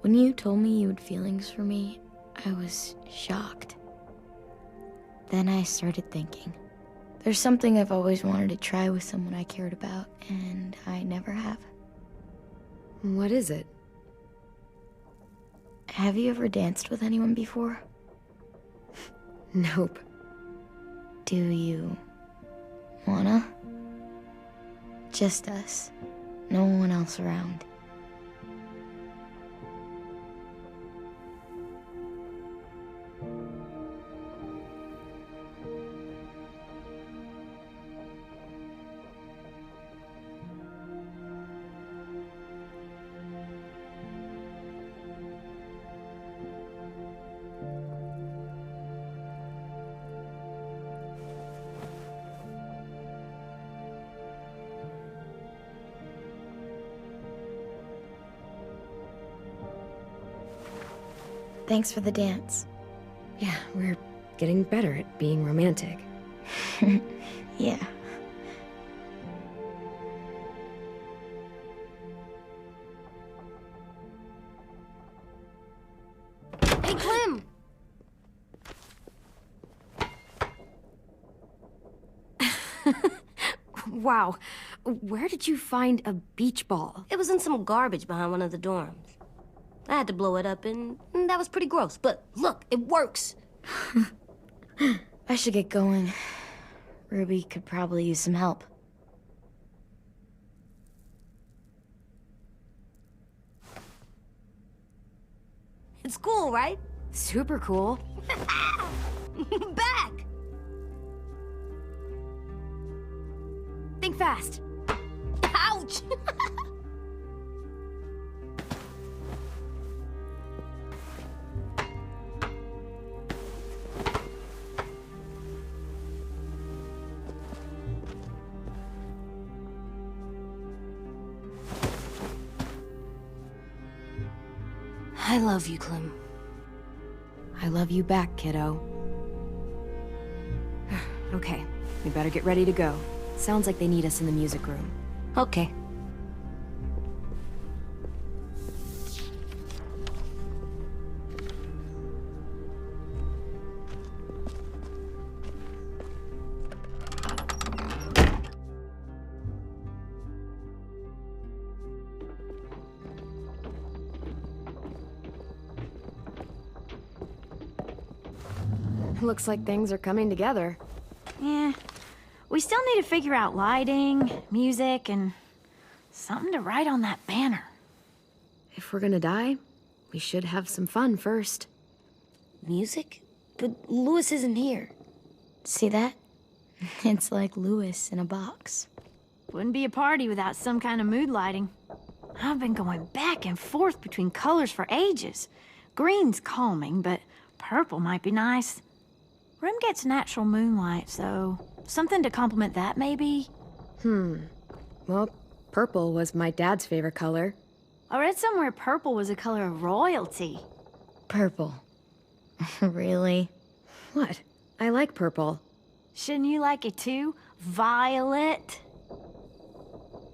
When you told me you had feelings for me, I was shocked. Then I started thinking. There's something I've always wanted to try with someone I cared about, and I never have. What is it? Have you ever danced with anyone before? Nope. Do you wanna? Just us. No one else around. Thanks for the dance. Yeah, we're getting better at being romantic. Yeah. Hey, Clem! Wow. Where did you find a beach ball? It was in some garbage behind one of the dorms. I had to blow it up, and that was pretty gross. But look, it works. I should get going. Ruby could probably use some help. It's cool, right? Super cool. Back! Think fast. Ouch! I love you, Clem. I love you back, kiddo. Okay, we better get ready to go. Sounds like they need us in the music room. Okay. Looks like things are coming together. Yeah. We still need to figure out lighting, music, and something to write on that banner. If we're gonna die, we should have some fun first. Music? But Louis isn't here. See that? It's like Louis in a box. Wouldn't be a party without some kind of mood lighting. I've been going back and forth between colors for ages. Green's calming, but purple might be nice. Room gets natural moonlight, so something to complement that, maybe? Well, purple was my dad's favorite color. I read somewhere purple was a color of royalty. Purple. Really? What? I like purple. Shouldn't you like it too? Violet?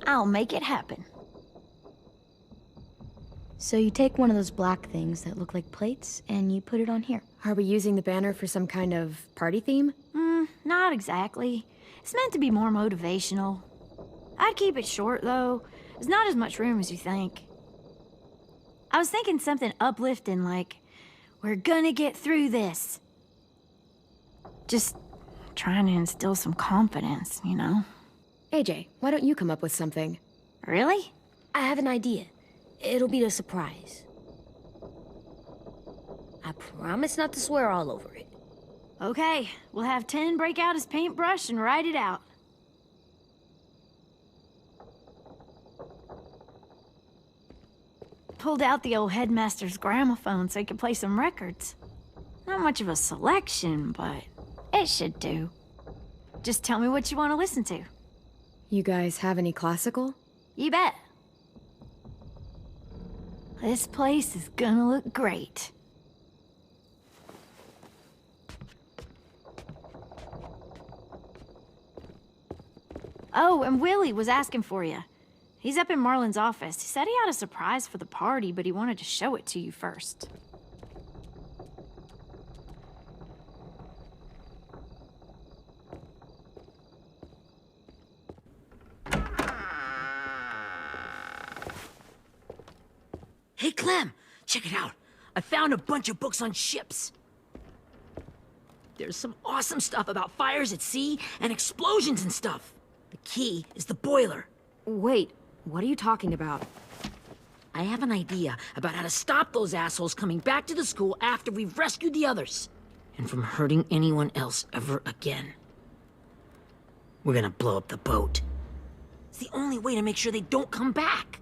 I'll make it happen. So you take one of those black things that look like plates and you put it on here. Are we using the banner for some kind of party theme? Not exactly. It's meant to be more motivational. I'd keep it short, though. There's not as much room as you think. I was thinking something uplifting like, we're gonna get through this. Just trying to instill some confidence, you know? AJ, why don't you come up with something? Really? I have an idea. It'll be a surprise. I promise not to swear all over it. Okay, we'll have 10 break out his paintbrush and write it out. Pulled out the old headmaster's gramophone so he could play some records. Not much of a selection, but it should do. Just tell me what you want to listen to. You guys have any classical? You bet. This place is gonna look great. Oh, and Willie was asking for you. He's up in Marlin's office. He said he had a surprise for the party, but he wanted to show it to you first. Hey, Clem, check it out. I found a bunch of books on ships. There's some awesome stuff about fires at sea and explosions and stuff. The key is the boiler. Wait, what are you talking about? I have an idea about how to stop those assholes coming back to the school after we've rescued the others. And from hurting anyone else ever again. We're gonna blow up the boat. It's the only way to make sure they don't come back.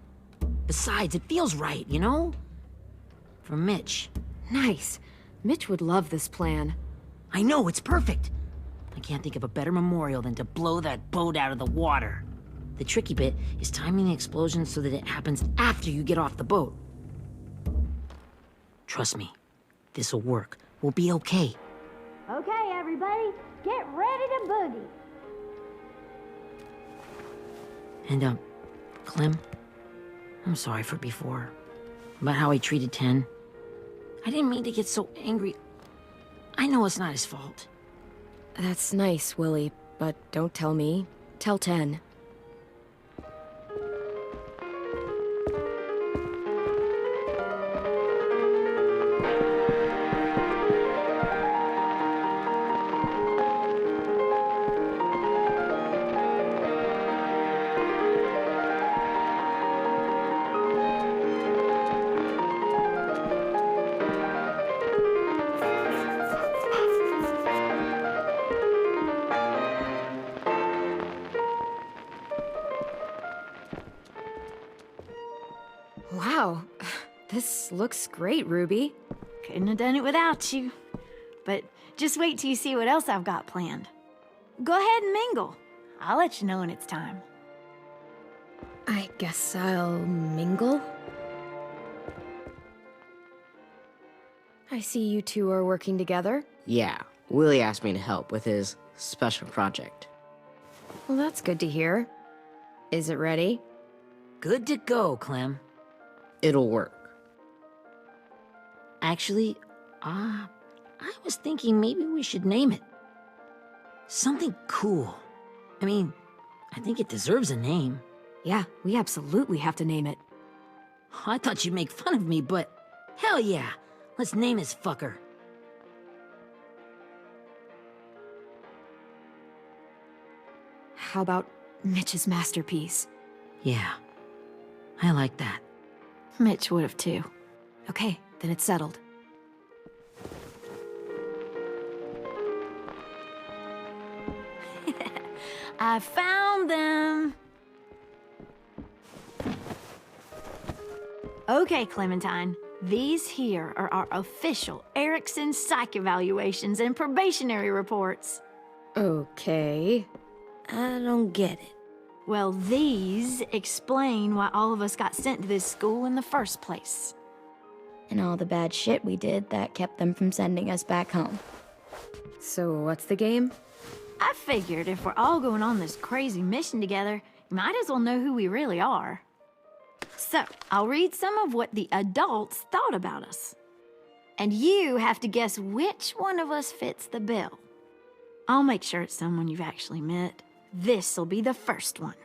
Besides, it feels right, you know? For Mitch. Nice. Mitch would love this plan. I know, it's perfect. I can't think of a better memorial than to blow that boat out of the water. The tricky bit is timing the explosion so that it happens after you get off the boat. Trust me, this'll work. We'll be okay. Okay, everybody, get ready to boogie. And, Clem, I'm sorry for before. About how I treated Ten. I didn't mean to get so angry. I know it's not his fault. That's nice, Willie, but don't tell me. Tell 10. Wow, this looks great, Ruby. Couldn't have done it without you. But just wait till you see what else I've got planned. Go ahead and mingle. I'll let you know when it's time. I guess I'll mingle? I see you two are working together. Yeah, Willie asked me to help with his special project. Well, that's good to hear. Is it ready? Good to go, Clem. It'll work. Actually, I was thinking maybe we should name it. Something cool. I mean, I think it deserves a name. Yeah, we absolutely have to name it. I thought you'd make fun of me, but hell yeah. Let's name this fucker. how about Mitch's masterpiece? Yeah, I like that. Mitch would have too. Okay, then it's settled. I found them! Okay, Clementine. These here are our official Erickson psych evaluations and probationary reports. Okay. I don't get it. Well, these explain why all of us got sent to this school in the first place. And all the bad shit we did that kept them from sending us back home. So what's the game? I figured if we're all going on this crazy mission together, you might as well know who we really are. So, I'll read some of what the adults thought about us. And you have to guess which one of us fits the bill. I'll make sure it's someone you've actually met. This'll be the first one.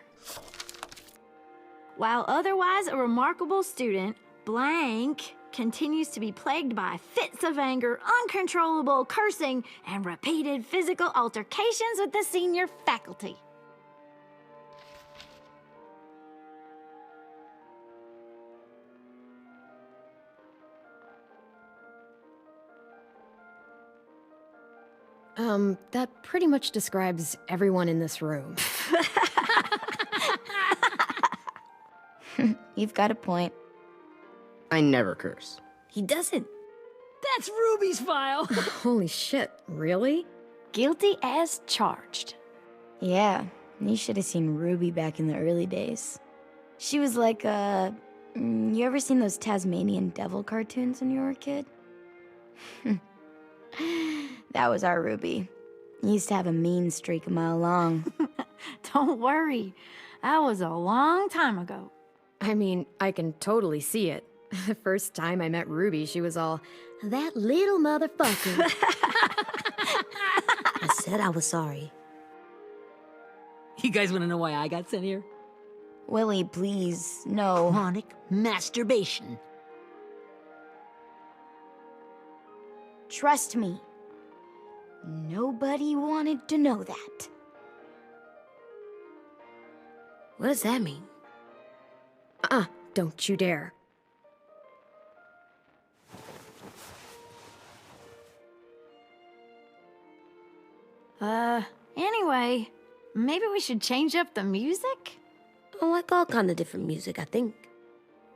While otherwise a remarkable student, blank continues to be plagued by fits of anger, uncontrollable cursing, and repeated physical altercations with the senior faculty. That pretty much describes everyone in this room. You've got a point. I never curse. He doesn't. That's Ruby's file. Holy shit, really? Guilty as charged. Yeah, you should have seen Ruby back in the early days. She was like, you ever seen those Tasmanian devil cartoons when you were a kid? That was our Ruby. He used to have a mean streak a mile long. Don't worry, that was a long time ago. I mean, I can totally see it. The first time I met Ruby, she was all, that little motherfucker. I said I was sorry. You guys want to know why I got sent here? Willie, please, no. Chronic masturbation. Trust me. Nobody wanted to know that. What does that mean? Don't you dare. Anyway, maybe we should change up the music? I like all kind of different music, I think.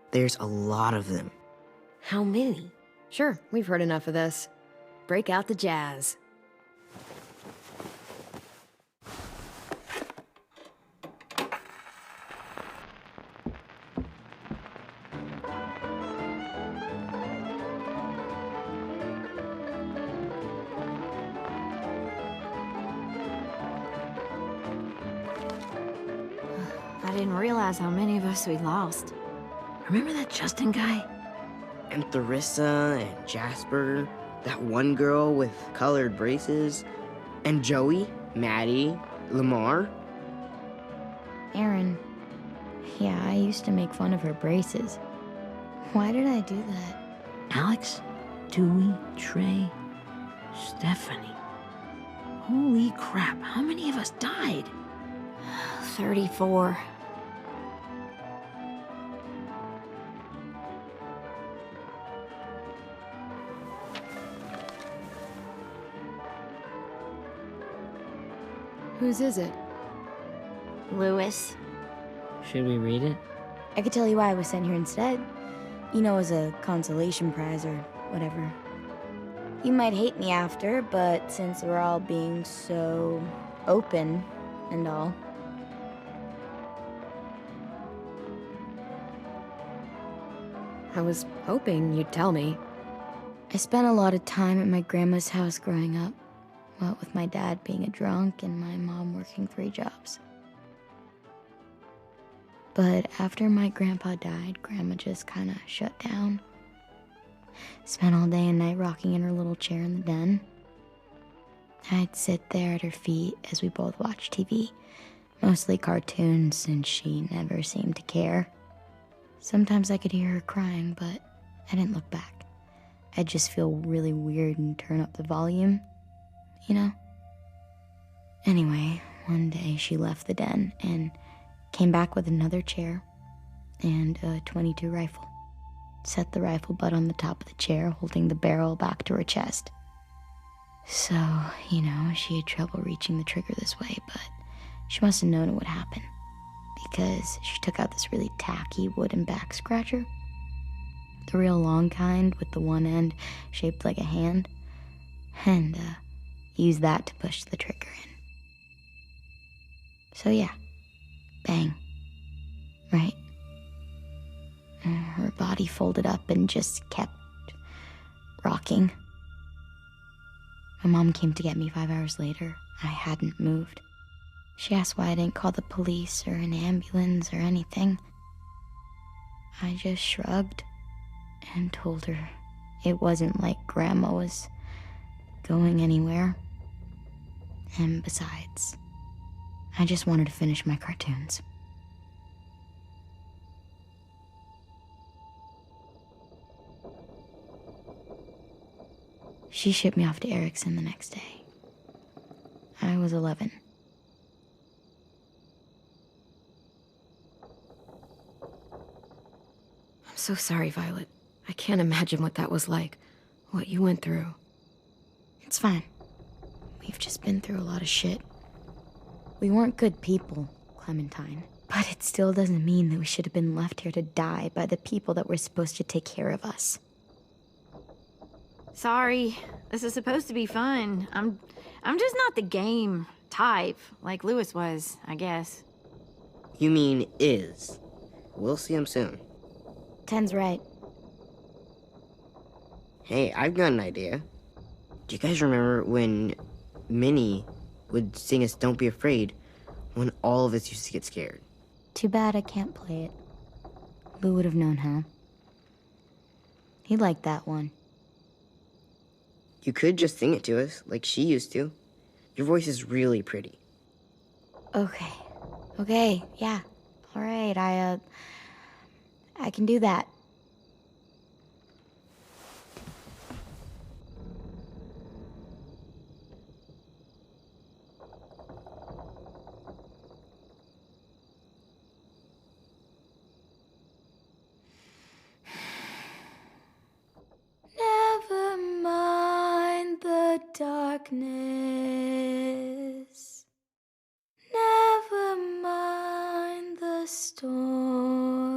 There's a lot of them. How many? Sure, we've heard enough of this. Break out the jazz. I didn't realize how many of us we lost. Remember that Justin guy? And Theresa and Jasper, that one girl with colored braces, and Joey, Maddie, Lamar. Aaron. Yeah, I used to make fun of her braces. Why did I do that? Alex, Dewey, Trey, Stephanie. Holy crap, how many of us died? 34. Whose is it? Lewis. Should we read it? I could tell you why I was sent here instead. You know, as a consolation prize or whatever. You might hate me after, but since we're all being so open and all. I was hoping you'd tell me. I spent a lot of time at my grandma's house growing up. What with my dad being a drunk and my mom working 3 jobs. But after my grandpa died, Grandma just kind of shut down. Spent all day and night rocking in her little chair in the den. I'd sit there at her feet as we both watched TV. Mostly cartoons, since she never seemed to care. Sometimes I could hear her crying, but I didn't look back. I'd just feel really weird and turn up the volume, you know? Anyway, One day she left the den and came back with another chair and a .22 rifle. Set the rifle butt on the top of the chair, holding the barrel back to her chest. So, she had trouble reaching the trigger this way, but she must have known it would happen, because she took out this really tacky wooden back scratcher. The real long kind with the one end shaped like a hand, and used that to push the trigger in. So yeah, bang, right? Her body folded up and just kept rocking. My mom came to get me 5 hours later. I hadn't moved. She asked why I didn't call the police or an ambulance or anything. I just shrugged and told her it wasn't like Grandma was going anywhere. And besides, I just wanted to finish my cartoons. She shipped me off to Erickson the next day. I was 11. I'm so sorry, Violet. I can't imagine what that was like. What you went through. It's fine. We've just been through a lot of shit. We weren't good people, Clementine. But it still doesn't mean that we should have been left here to die by the people that were supposed to take care of us. Sorry. This is supposed to be fun. I'm just not the game type, like Lewis was, I guess. You mean is. We'll see him soon. Ten's right. Hey, I've got an idea. Do you guys remember when Minnie would sing us Don't Be Afraid when all of us used to get scared? Too bad I can't play it. Lou would have known how. He liked that one. You could just sing it to us, like she used to. Your voice is really pretty. Okay, yeah. All right, I can do that. Never mind the darkness. Never mind the storm.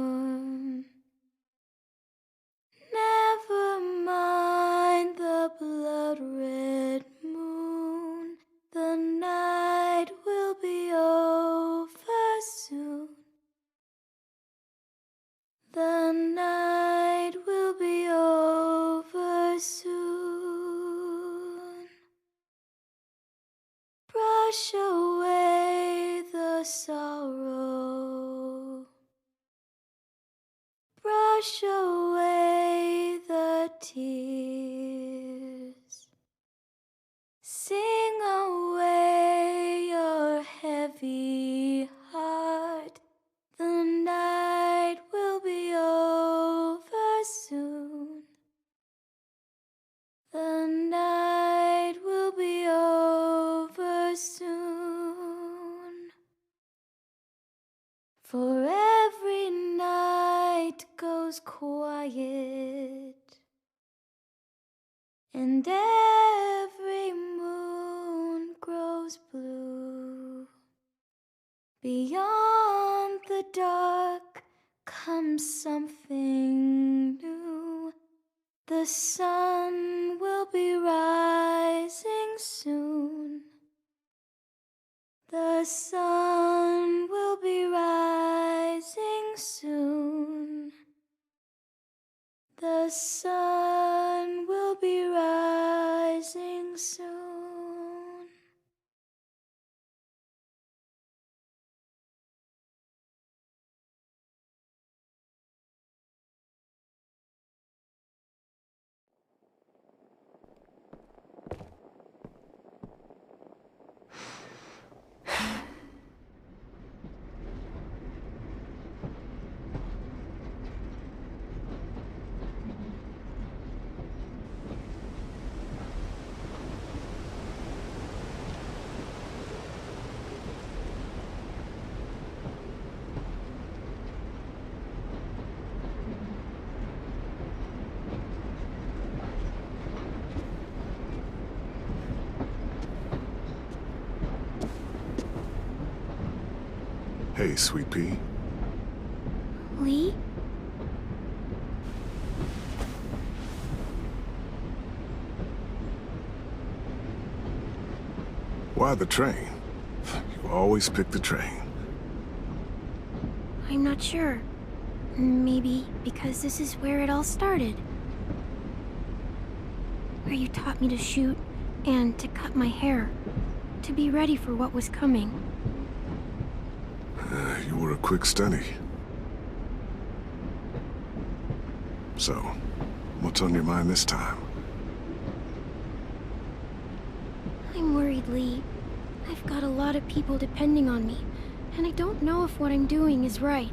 Never mind the blood-red moon. The night will be over soon. The night will be over soon. Brush away the sorrow. Brush away the tears. Sing away your heavy heart. The night will be over soon. The night will be over soon. For every night goes quiet, and every moon grows blue. Beyond the dark comes something new. The sun will be rising soon. The sun will be rising soon. The sun will be rising soon. Hey, Sweet Pea. Lee? Why the train? You always pick the train. I'm not sure. Maybe because this is where it all started. Where you taught me to shoot and to cut my hair. To be ready for what was coming. You were a quick study. So, what's on your mind this time? I'm worried, Lee. I've got a lot of people depending on me, and I don't know if what I'm doing is right.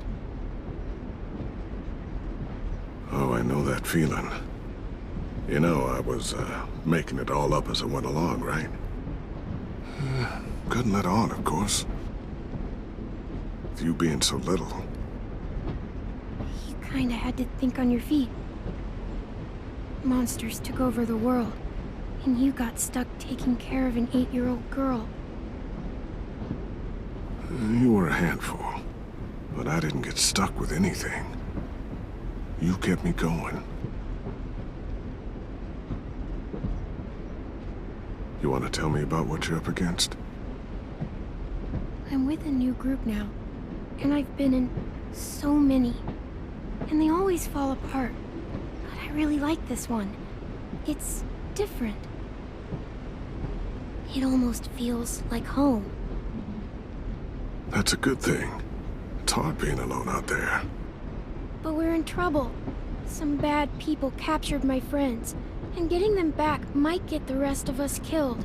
Oh, I know that feeling. You know, I was, making it all up as I went along, right? Couldn't let on, of course. With you being so little. You kinda had to think on your feet. Monsters took over the world, and you got stuck taking care of an 8-year-old girl. You were a handful, but I didn't get stuck with anything. You kept me going. You want to tell me about what you're up against? I'm with a new group now, and I've been in so many, and they always fall apart. But I really like this one. It's different. It almost feels like home. That's a good thing. It's hard being alone out there. But we're in trouble. Some bad people captured my friends, and getting them back might get the rest of us killed.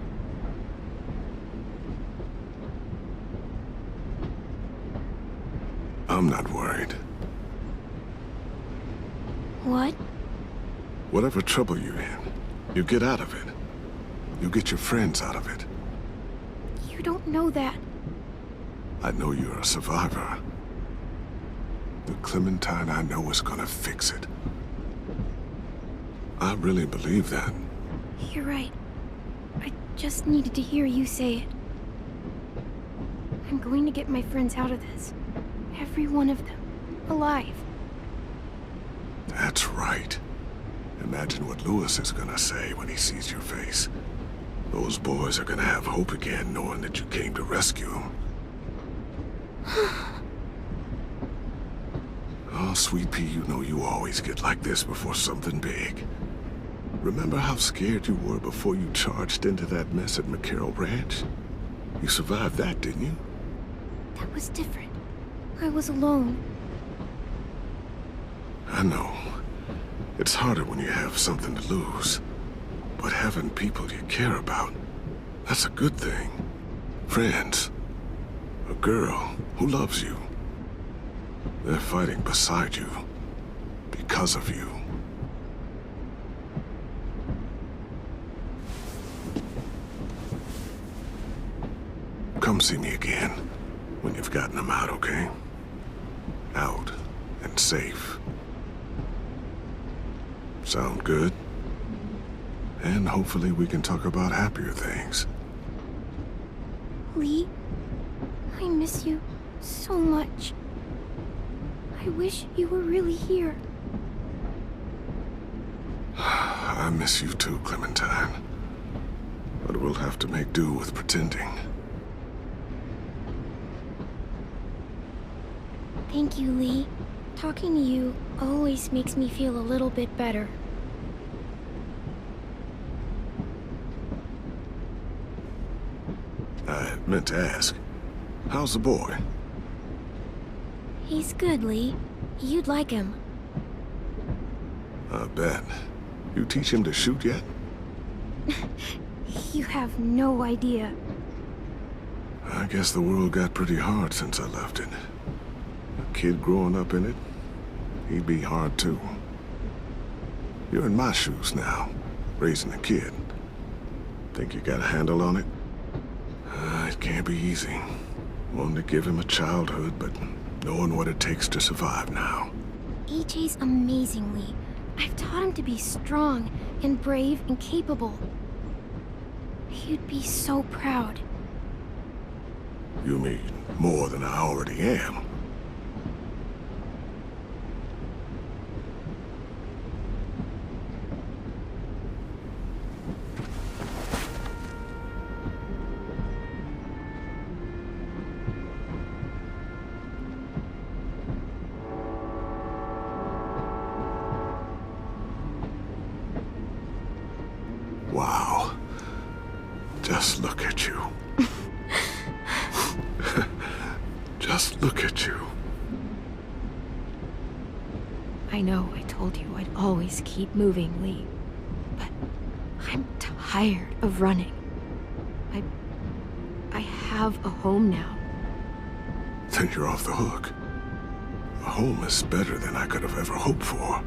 I'm not worried. What? Whatever trouble you're in, you get out of it. You get your friends out of it. You don't know that. I know you're a survivor. The Clementine I know is gonna fix it. I really believe that. You're right. I just needed to hear you say it. I'm going to get my friends out of this. Every one of them. Alive. That's right. Imagine what Lewis is gonna say when he sees your face. Those boys are gonna have hope again, knowing that you came to rescue them. Oh, Sweet Pea, you know you always get like this before something big. Remember how scared you were before you charged into that mess at McCarroll Ranch? You survived that, didn't you? That was different. I was alone. I know. It's harder when you have something to lose. But having people you care about, that's a good thing. Friends. A girl who loves you. They're fighting beside you. Because of you. Come see me again when you've gotten them out, okay? Out and safe. Sound good? And hopefully we can talk about happier things. Lee, I miss you so much. I wish you were really here. I miss you too, Clementine. But we'll have to make do with pretending. Thank you, Lee. Talking to you always makes me feel a little bit better. I meant to ask, how's the boy? He's good, Lee. You'd like him. I bet. You teach him to shoot yet? You have no idea. I guess the world got pretty hard since I left it. A kid growing up in it, he'd be hard too. You're in my shoes now, raising a kid. Think you got a handle on it? It can't be easy. Wanting to give him a childhood, but knowing what it takes to survive now. EJ's amazing, Lee. I've taught him to be strong and brave and capable. He'd be so proud. You mean more than I already am? Wow. Just look at you. Just look at you. I know I told you I'd always keep moving, Lee. But I'm tired of running. I have a home now. Then you're off the hook. A home is better than I could have ever hoped for.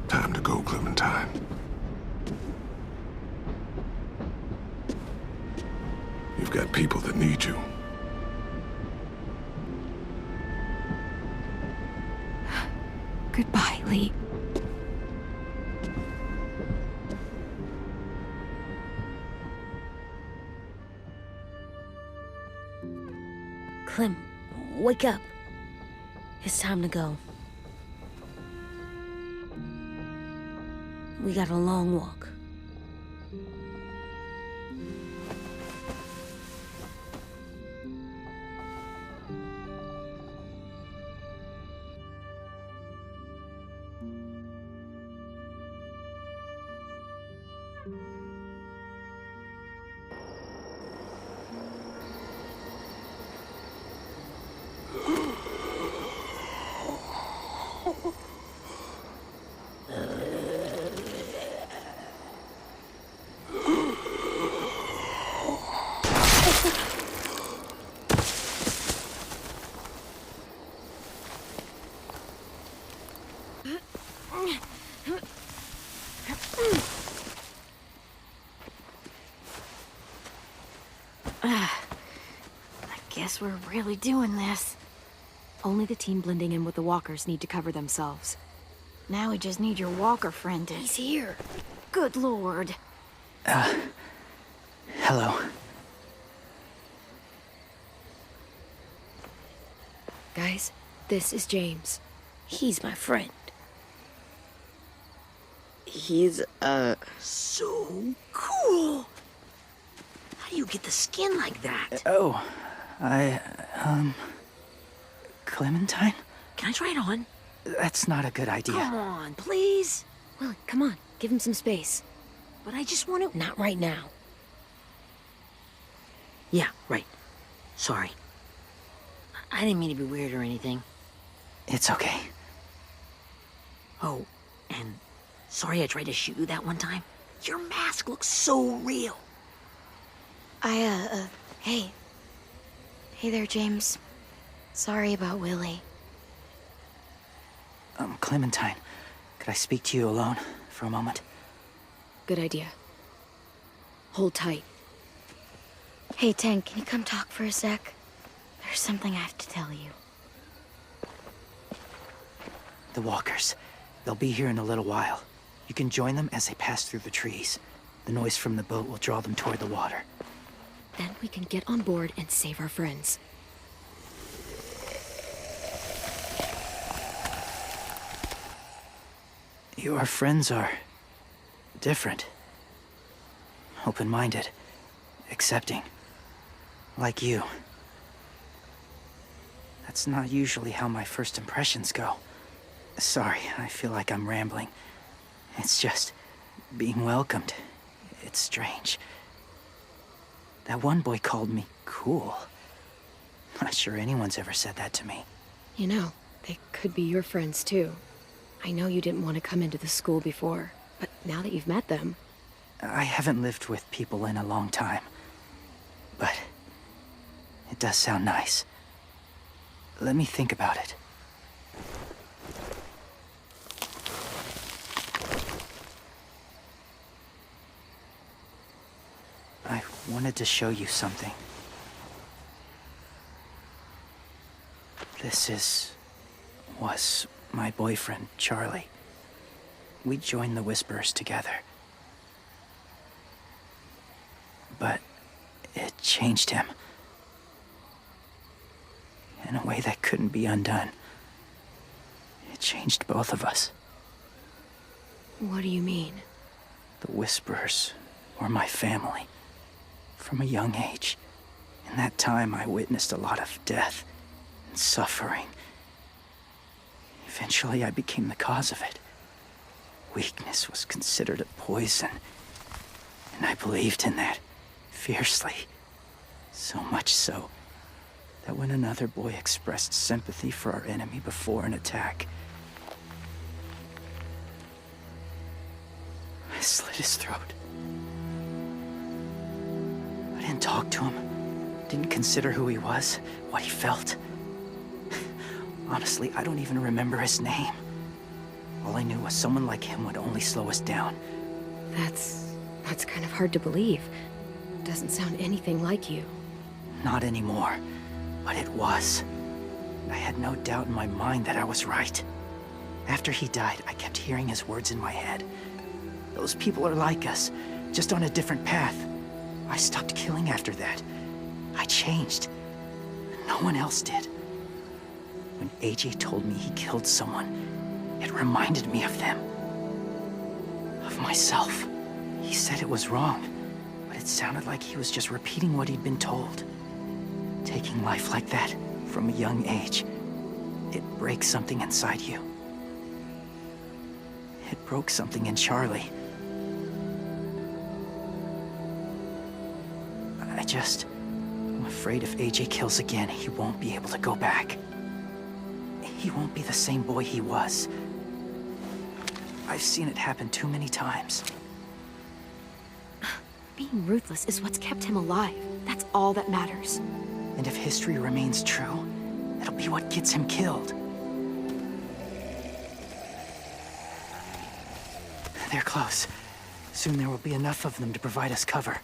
Time to go, Clementine. You've got people that need you. Goodbye, Lee. Clem, wake up. It's time to go. We got a long walk. Guess we're really doing this. Only the team blending in with the walkers need to cover themselves. Now we just need your walker friend to... He's here. Good lord. Hello. Guys, this is James. He's my friend. He's, So cool! How do you get the skin like that? Oh, Clementine? Can I try it on? That's not a good idea. Come on, please. Willie, come on. Give him some space. But I just want to... Not right now. Yeah, right. Sorry. I didn't mean to be weird or anything. It's okay. Oh, and sorry I tried to shoot you that one time. Your mask looks so real. Hey. Hey there, James. Sorry about Willie. Clementine, could I speak to you alone for a moment? Good idea. Hold tight. Hey, Tank, can you come talk for a sec? There's something I have to tell you. The walkers. They'll be here in a little while. You can join them as they pass through the trees. The noise from the boat will draw them toward the water. Then we can get on board and save our friends. Your friends are... different. Open-minded. Accepting. Like you. That's not usually how my first impressions go. Sorry, I feel like I'm rambling. It's just... being welcomed. It's strange. That one boy called me cool. Not sure anyone's ever said that to me. You know, they could be your friends too. I know you didn't want to come into the school before, but now that you've met them... I haven't lived with people in a long time. But... it does sound nice. Let me think about it. I wanted to show you something. This was my boyfriend, Charlie. We joined the Whisperers together. But It changed him. In a way that couldn't be undone. It changed both of us. What do you mean? The Whisperers were my family. From a young age. In that time, I witnessed a lot of death and suffering. Eventually, I became the cause of it. Weakness was considered a poison. And I believed in that, fiercely. So much so, that when another boy expressed sympathy for our enemy before an attack, I slit his throat. I didn't talk to him. Didn't consider who he was, what he felt. Honestly, I don't even remember his name. All I knew was someone like him would only slow us down. That's kind of hard to believe. Doesn't sound anything like you. Not anymore, but it was. I had no doubt in my mind that I was right. After he died, I kept hearing his words in my head. Those people are like us, just on a different path. I stopped killing after that. I changed. No one else did. When AJ told me he killed someone, it reminded me of them. Of myself. He said it was wrong, but it sounded like he was just repeating what he'd been told. Taking life like that, from a young age, it breaks something inside you. It broke something in Charlie. I'm afraid if AJ kills again, he won't be able to go back. He won't be the same boy he was. I've seen it happen too many times. Being ruthless is what's kept him alive. That's all that matters. And if history remains true, it'll be what gets him killed. They're close. Soon there will be enough of them to provide us cover.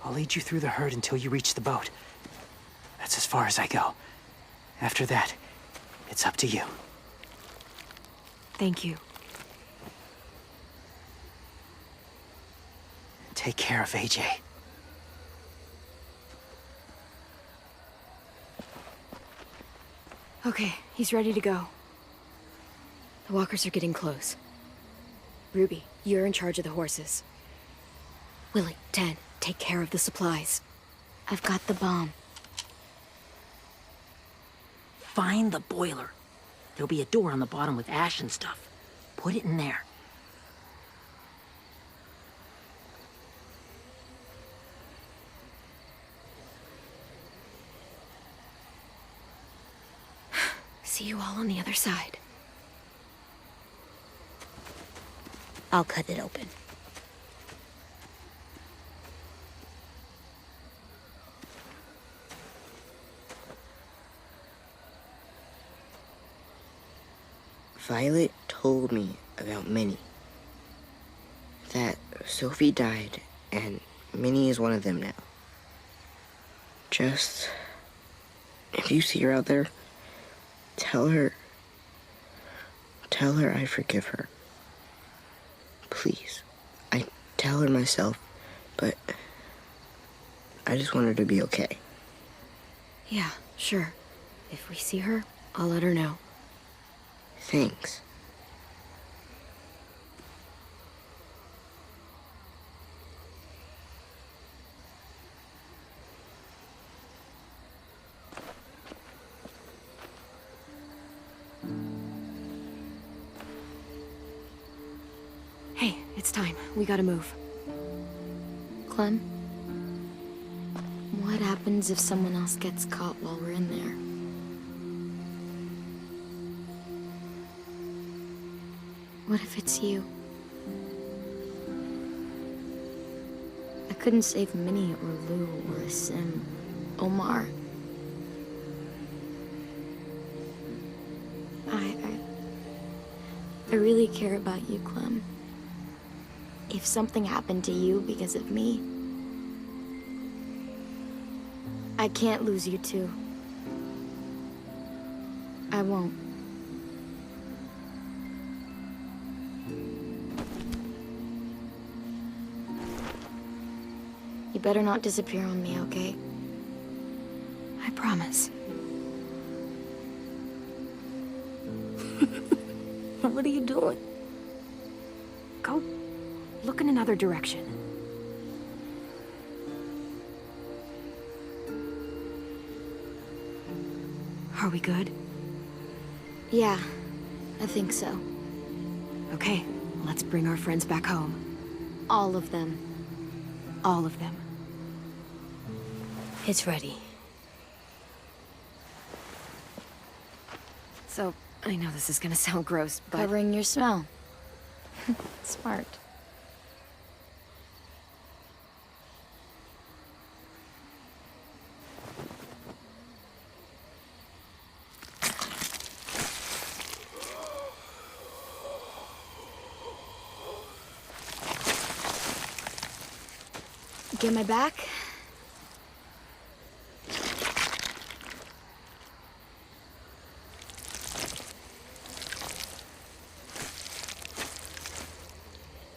I'll lead you through the herd until you reach the boat. That's as far as I go. After that, it's up to you. Thank you. Take care of AJ. Okay, he's ready to go. The walkers are getting close. Ruby, you're in charge of the horses. Willie, Ted, take care of the supplies. I've got the bomb. Find the boiler. There'll be a door on the bottom with ash and stuff. Put it in there. See you all on the other side. I'll cut it open. Violet told me about Minnie. That Sophie died, and Minnie is one of them now. Just... if you see her out there, tell her I forgive her. Please. I tell her myself, but I just want her to be okay. Yeah, sure. If we see her, I'll let her know. Thanks. Hey, it's time. We gotta move. Clem? What happens if someone else gets caught while we're in there? What if it's you? I couldn't save Minnie or Lou or Sim, Omar. I really care about you, Clem. If something happened to you because of me, I can't lose you too. I won't. You better not disappear on me, okay? I promise. What are you doing? Go look in another direction. Are we good? Yeah, I think so. Okay, let's bring our friends back home. All of them. All of them. It's ready. So, I know this is gonna sound gross, but... Covering your smell. Smart. Get my back?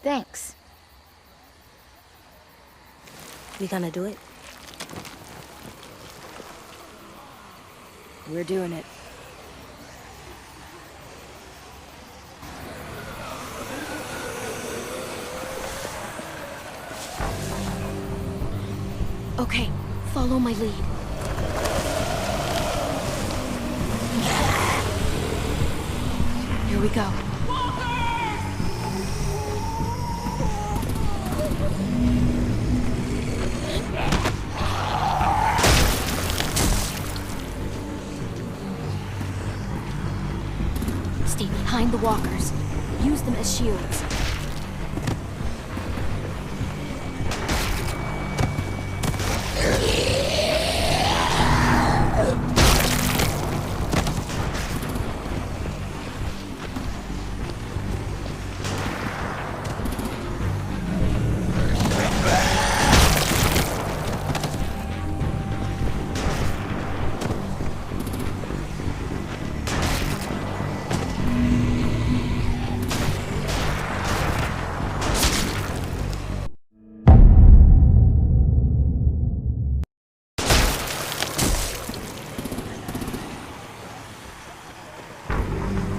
Thanks. We gonna do it? We're doing it. Okay, follow my lead. Here we go. Stay behind the walkers. Use them as shields.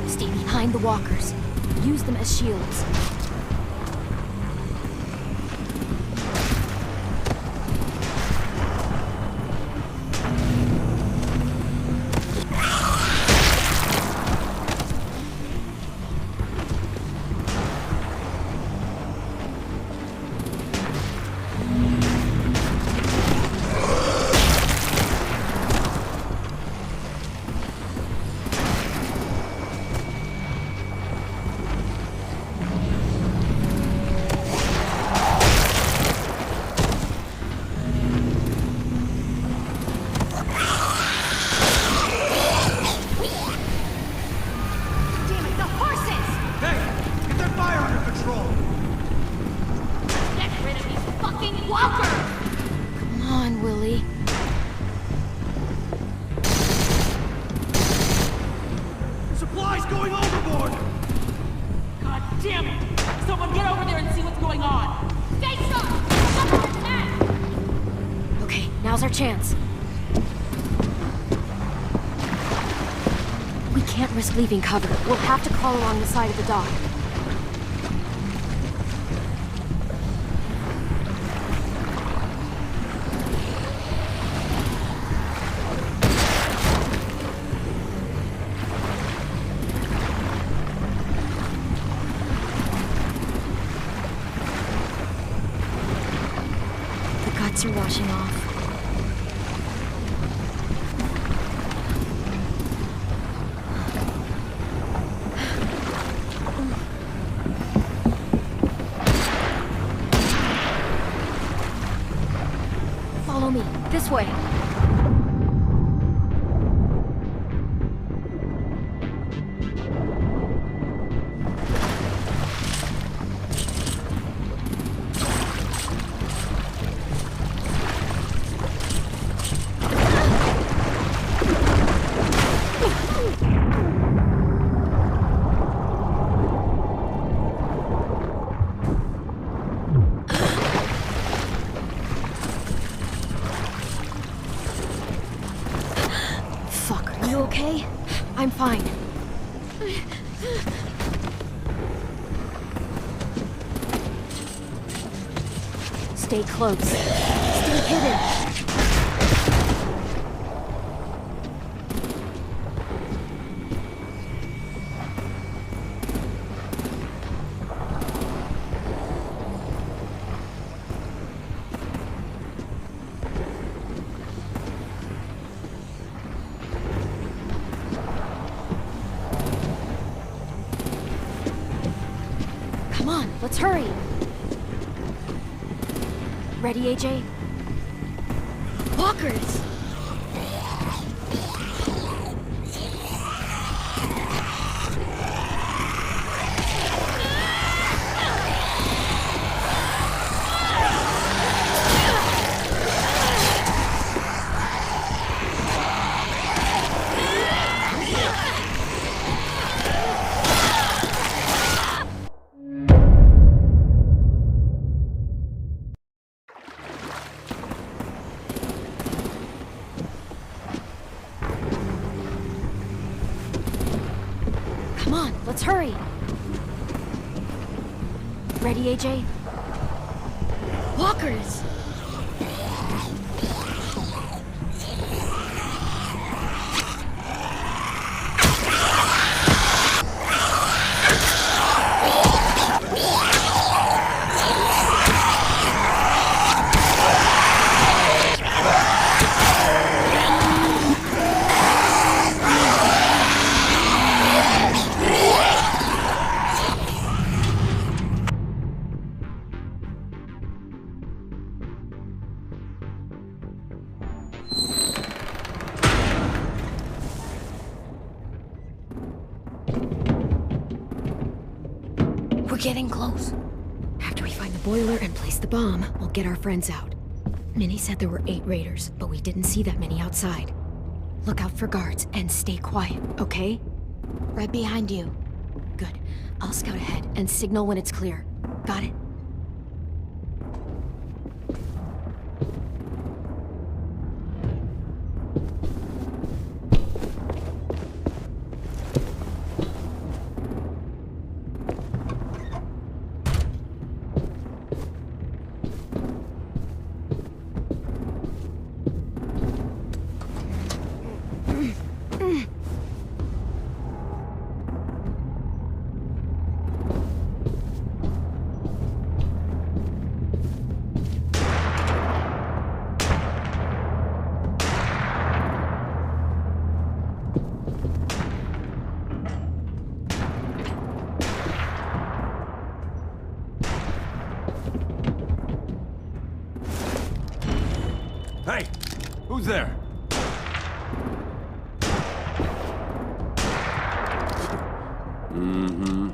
Stay behind the walkers. Use them as shields. Come on, Willie. Supplies going overboard! God damn it! Someone get over there and see what's going on! Stay sharp! Okay, now's our chance. We can't risk leaving cover. We'll have to crawl along the side of the dock. The guts are washing off. Follow me. This way. Stay close. Stay hidden. Come on, let's hurry. Ready, AJ? Walkers! Come on, let's hurry. Ready, AJ? Walkers! We're getting close. After we find the boiler and place the bomb, we'll get our friends out. Minnie said there were 8 raiders, but we didn't see that many outside. Look out for guards and stay quiet, okay? Right behind you. Good. I'll scout ahead and signal when it's clear. Got it? Hey! Who's there? Mm-hmm.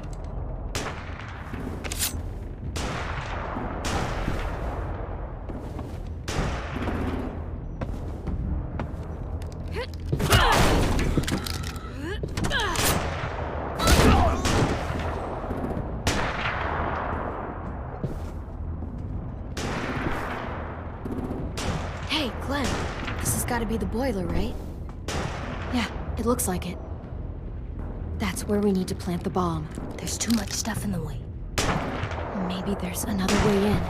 Hey, Clem. This has got to be the boiler, right? Yeah, it looks like it. That's where we need to plant the bomb. There's too much stuff in the way. Maybe there's another way in.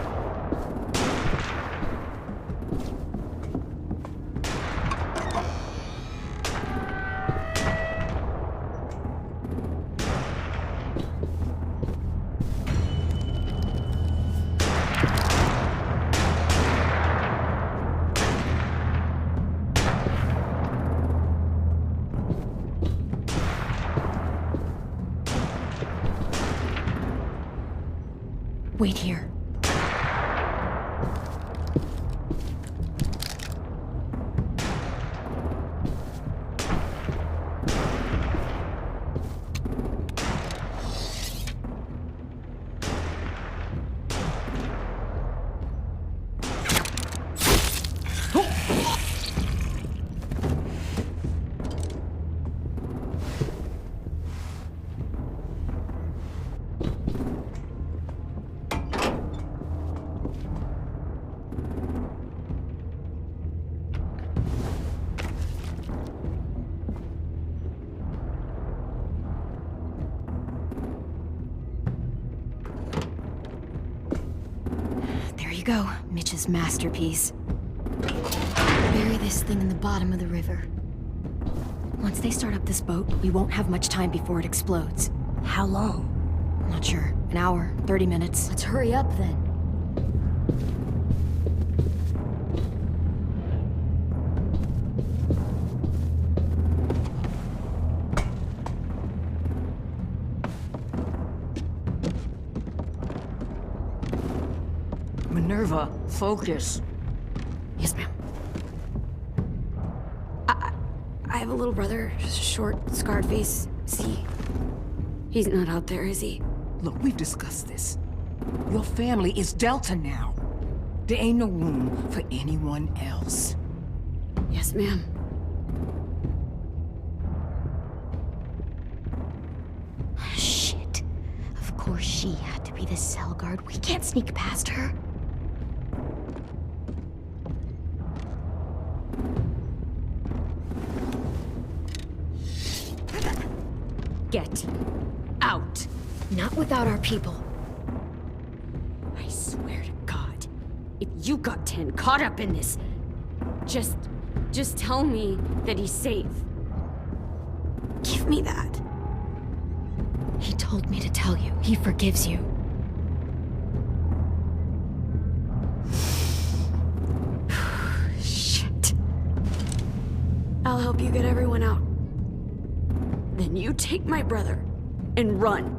Wait here. you go, Mitch's masterpiece. Bury this thing in the bottom of the river. Once they start up this boat, we won't have much time before it explodes. How long? Not sure. An hour, 30 minutes. Let's hurry up then. Minerva, focus. Yes, ma'am. I have a little brother, short, scarred face. See, he's not out there, is he? Look, we've discussed this. Your family is Delta now. There ain't no room for anyone else. Yes, ma'am. Shit. Of course she had to be the cell guard. We can't sneak past her. Get out. Not without our people. I swear to God, if you got 10 caught up in this, just tell me that he's safe. Give me that. He told me to tell you. He forgives you. Shit. I'll help you get everyone out. Then you take my brother and run.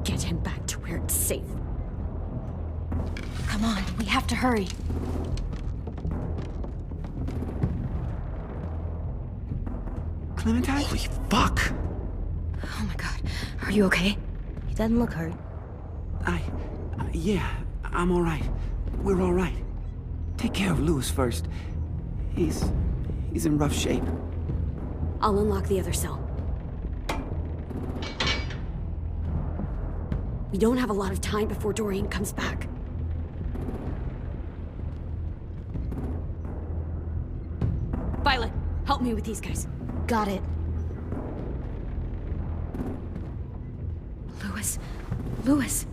Get him back to where it's safe. Come on, we have to hurry. Clementine? Holy fuck! Oh my god. Are you okay? He doesn't look hurt. Yeah, I'm all right. We're all right. Take care of Louis first. He's in rough shape. I'll unlock the other cell. We don't have a lot of time before Dorian comes back. Violet, help me with these guys. Got it. Louis.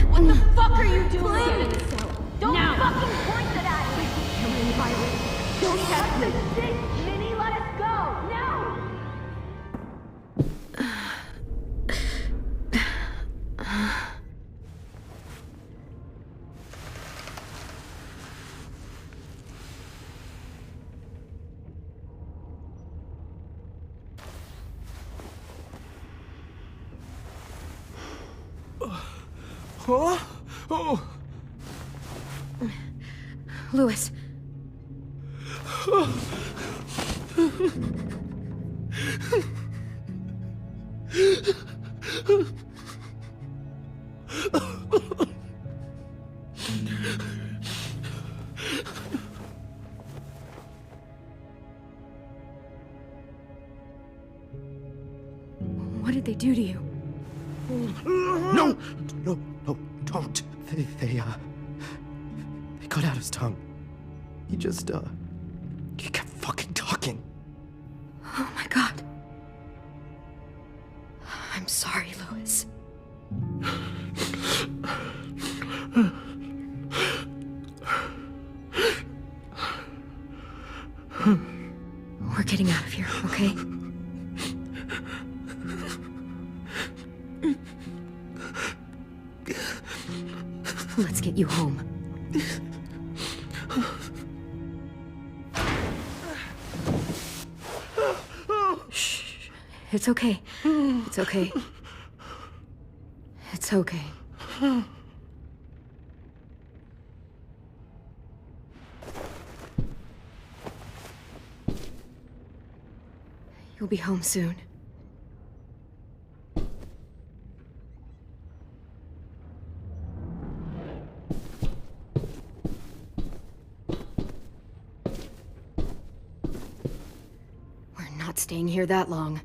What the fuck are you doing? Get in the cell. Don't fucking point it at me! Come in, Violet. Don't touch the stick! Minnie, let us go! Now! Oh! Oh! Louis. What did they do to you? No! No, don't. They cut out his tongue. He kept fucking talking. Oh my god. I'm sorry, Louis. We're getting out of here, okay? Let's get you home. Shh. It's okay. It's okay. It's okay. You'll be home soon. We're not staying here that long.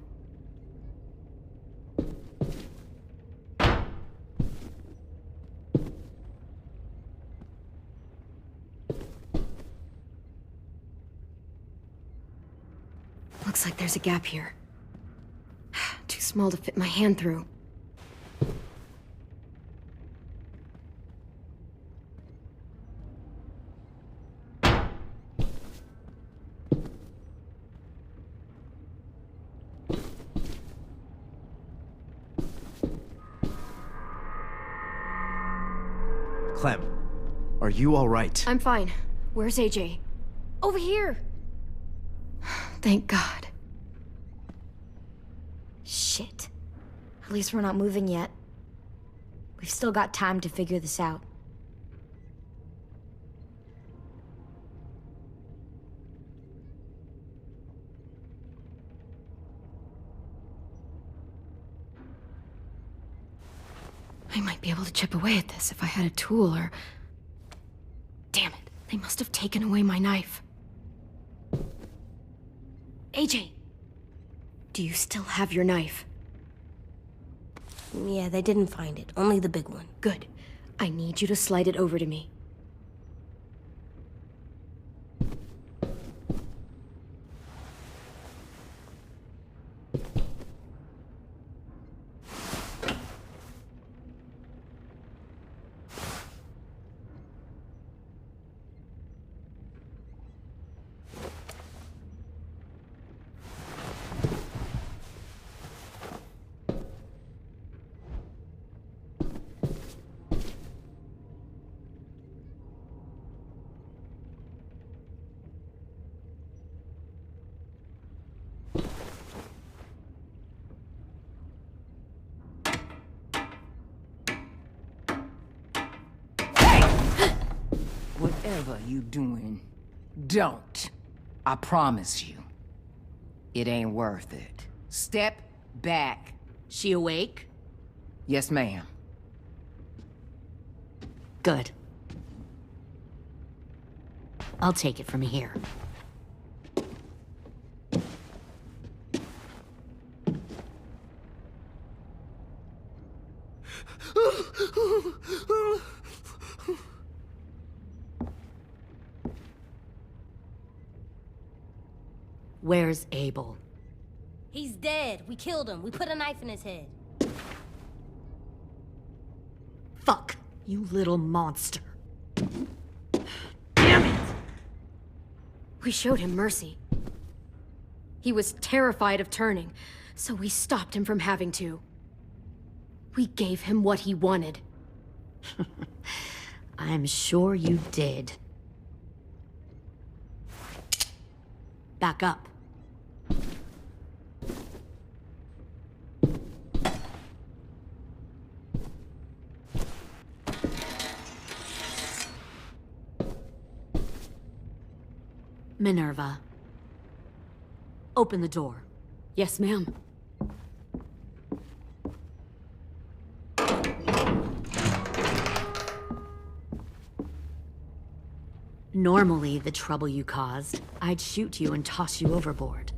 Looks like there's a gap here. Too small to fit my hand through. Are you all right? I'm fine. Where's AJ? Over here! Thank God. Shit. At least we're not moving yet. We've still got time to figure this out. I might be able to chip away at this if I had a tool or... Damn it. They must have taken away my knife. AJ! Do you still have your knife? Yeah, they didn't find it. Only the big one. Good. I need you to slide it over to me. Whatever you doing, don't. I promise you. It ain't worth it. Step back. She awake? Yes, ma'am. Good. I'll take it from here. Where's Abel? He's dead. We killed him. We put a knife in his head. Fuck, you little monster. Damn it! We showed him mercy. He was terrified of turning, so we stopped him from having to. We gave him what he wanted. I'm sure you did. Back up. Minerva. Open the door. Yes, ma'am. Normally, the trouble you caused, I'd shoot you and toss you overboard.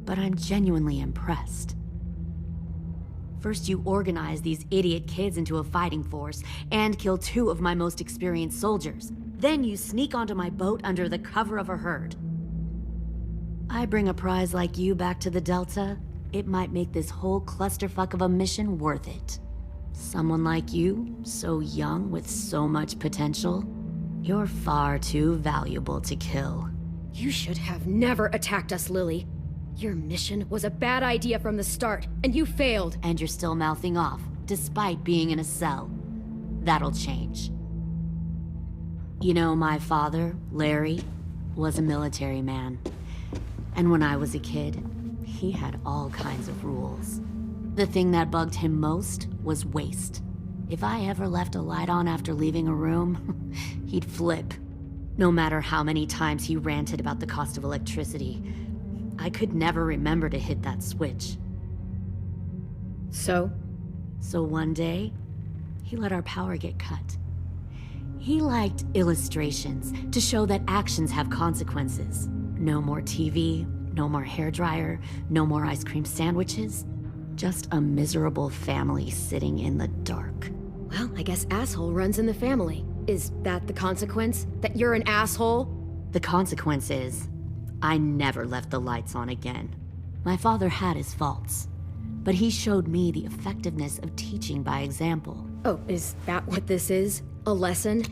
But I'm genuinely impressed. First, you organize these idiot kids into a fighting force and kill 2 of my most experienced soldiers. Then you sneak onto my boat under the cover of a herd. I bring a prize like you back to the Delta, it might make this whole clusterfuck of a mission worth it. Someone like you, so young with so much potential, you're far too valuable to kill. You should have never attacked us, Lily. Your mission was a bad idea from the start, and you failed. And you're still mouthing off, despite being in a cell. That'll change. You know, my father, Larry, was a military man. And when I was a kid, he had all kinds of rules. The thing that bugged him most was waste. If I ever left a light on after leaving a room, he'd flip. No matter how many times he ranted about the cost of electricity, I could never remember to hit that switch. So? So one day, he let our power get cut. He liked illustrations to show that actions have consequences. No more TV, no more hairdryer, no more ice cream sandwiches. Just a miserable family sitting in the dark. Well, I guess asshole runs in the family. Is that the consequence? That you're an asshole? The consequence is, I never left the lights on again. My father had his faults, but he showed me the effectiveness of teaching by example. Oh, is that what this is? A lesson?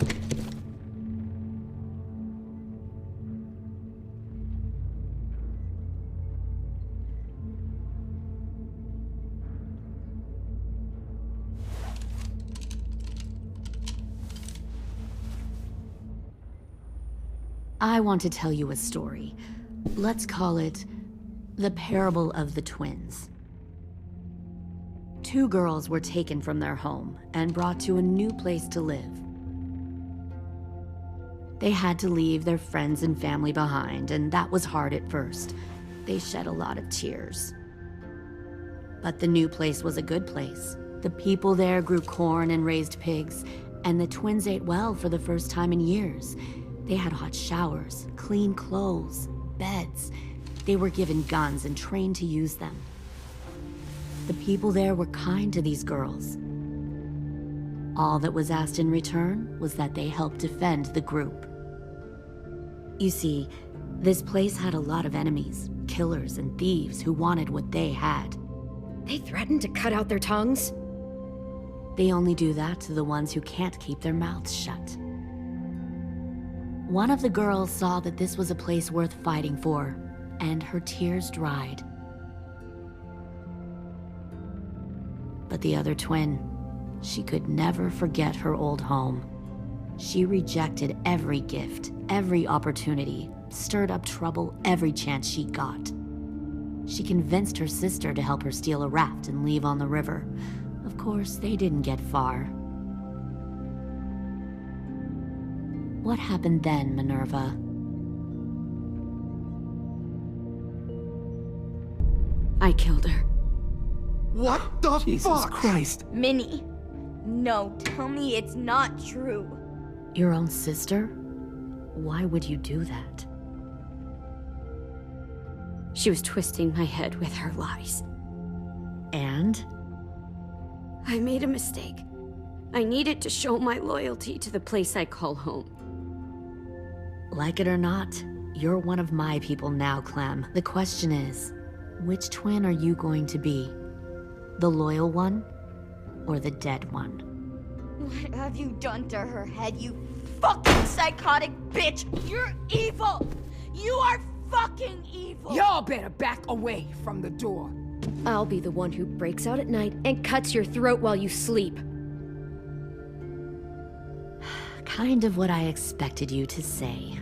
I want to tell you a story. Let's call it the Parable of the Twins. 2 girls were taken from their home and brought to a new place to live. They had to leave their friends and family behind, and that was hard at first. They shed a lot of tears. But the new place was a good place. The people there grew corn and raised pigs, and the twins ate well for the first time in years. They had hot showers, clean clothes, beds. They were given guns and trained to use them. The people there were kind to these girls. All that was asked in return was that they help defend the group. You see, this place had a lot of enemies, killers and thieves who wanted what they had. They threatened to cut out their tongues? They only do that to the ones who can't keep their mouths shut. One of the girls saw that this was a place worth fighting for, and her tears dried. But the other twin, she could never forget her old home. She rejected every gift, every opportunity, stirred up trouble every chance she got. She convinced her sister to help her steal a raft and leave on the river. Of course, they didn't get far. What happened then, Minerva? I killed her. What the Jesus fuck? Christ. Minnie, no, tell me it's not true. Your own sister? Why would you do that? She was twisting my head with her lies. And? I made a mistake. I needed to show my loyalty to the place I call home. Like it or not, you're one of my people now, Clem. The question is, which twin are you going to be? The loyal one, or the dead one? What have you done to her head, you fucking psychotic bitch? You're evil! You are fucking evil! Y'all better back away from the door. I'll be the one who breaks out at night and cuts your throat while you sleep. Kind of what I expected you to say.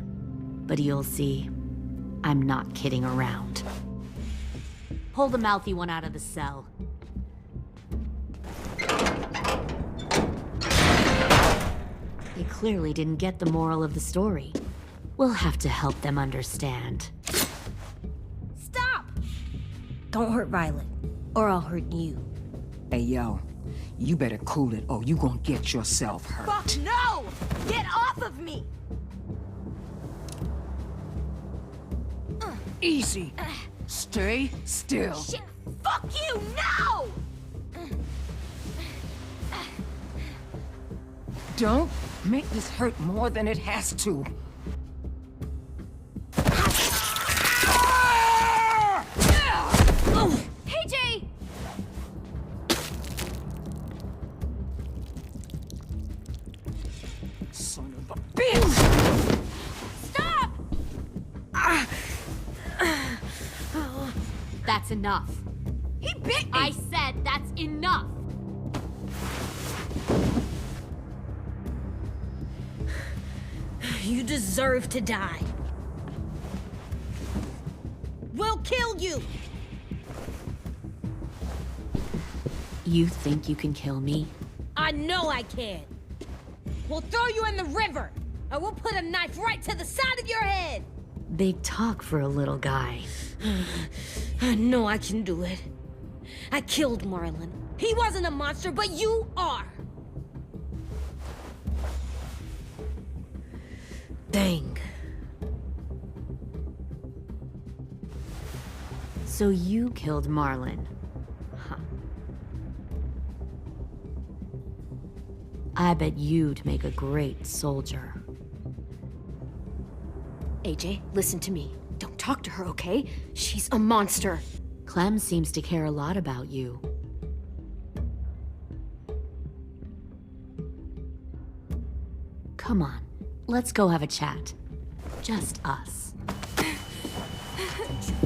But you'll see, I'm not kidding around. Pull the mouthy one out of the cell. They clearly didn't get the moral of the story. We'll have to help them understand. Stop! Don't hurt Violet, or I'll hurt you. Hey, yo. You better cool it or you gonna get yourself hurt. Fuck no! Get off of me! Easy. Stay still. Shit! Fuck you! No! Don't make this hurt more than it has to. Hey, Jay! Son of a bitch! Stop! That's enough. He bit me! I said that's enough! You deserve to die. We'll kill you! You think you can kill me? I know I can. We'll throw you in the river, and we'll put a knife right to the side of your head. Big talk for a little guy. I know I can do it. I killed Marlon. He wasn't a monster, but you are. Dang. So you killed Marlon. Huh. I bet you'd make a great soldier. AJ, listen to me. Don't talk to her, okay? She's a monster. Clem seems to care a lot about you. Come on, let's go have a chat. Just us.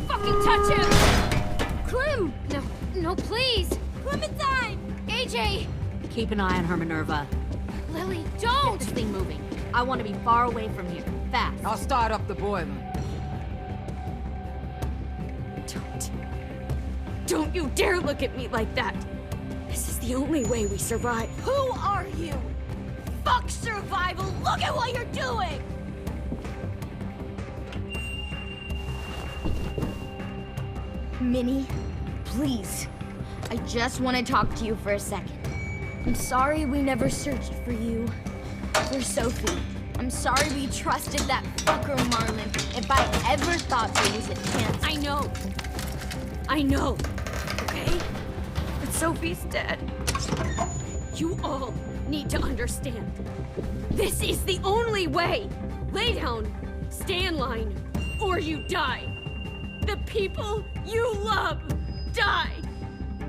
Fucking touch him! Clem! No, please! Clementine! AJ! Keep an eye on her, Minerva. Lily, Get don't! this thing moving. I want to be far away from here. fast. I'll start up the boiler. Don't you dare look at me like that! This is the only way we survive. Who are you? Fuck survival! Look at what you're doing! Minnie, please. I just want to talk to you for a second. I'm sorry we never searched for you. For Sophie. I'm sorry we trusted that fucker Marlon. If I ever thought there was a chance. I know. Okay? But Sophie's dead. You all need to understand. This is the only way. Lay down, stay in line, or you die. The people you love die.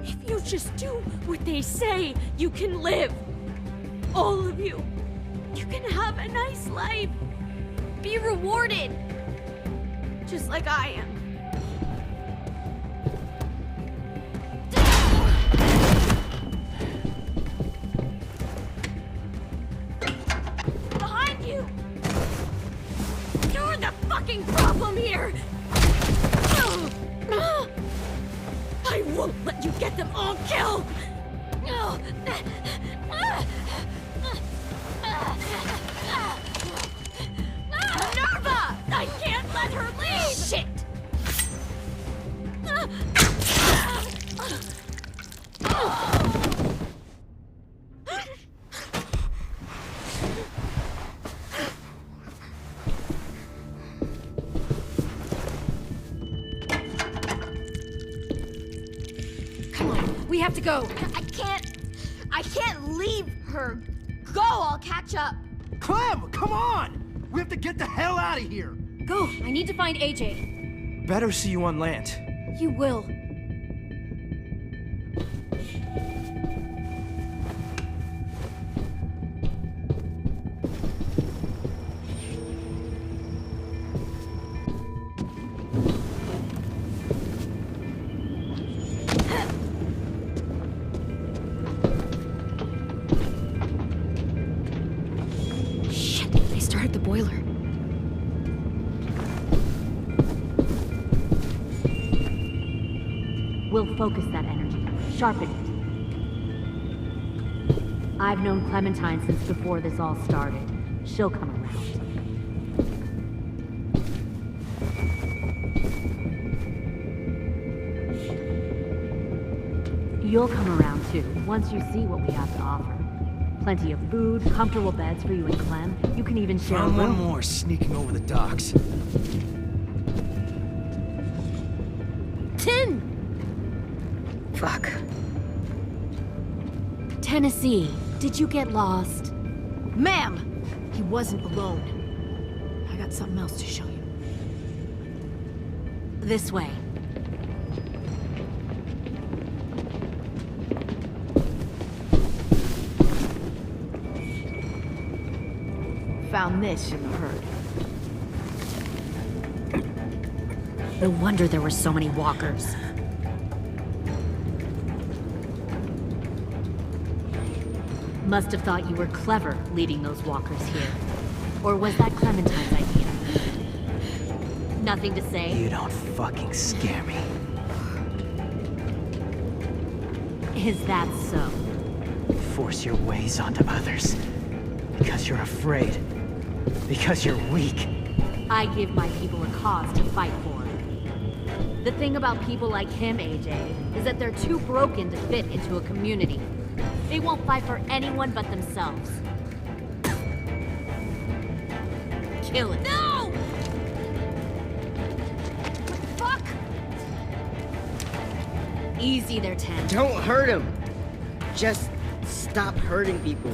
If you just do what they say, you can live. All of you. You can have a nice life. Be rewarded. Just like I am. Behind you! You're the fucking problem here! I won't let you get them all killed! Minerva! I can't let her leave! Shit! Come on, we have to go. I can't leave her. Go, I'll catch up. Clem, come on! We have to get the hell out of here! Go, I need to find AJ. Better see you on land. You will. Shit, they started the boiler. We'll focus that energy, sharpen it. I've known Clementine since before this all started. She'll come around. You'll come around too, once you see what we have to offer. Plenty of food, comfortable beds for you and Clem. You can even share a Found one room. more sneaking over the docks. Tin! Fuck. Tennessee, did you get lost? Ma'am! He wasn't alone. I got something else to show you. This way. Found this in the herd. No wonder there were so many walkers. Must have thought you were clever leading those walkers here. Or was that Clementine's idea? Nothing to say? You don't fucking scare me. Is that so? You force your ways onto others. Because you're afraid. Because you're weak. I give my people a cause to fight for. The thing about people like him, AJ, is that they're too broken to fit into a community. They won't fight for anyone but themselves. Kill it. No! Fuck! Easy there, Ten. Don't hurt him. Just stop hurting people.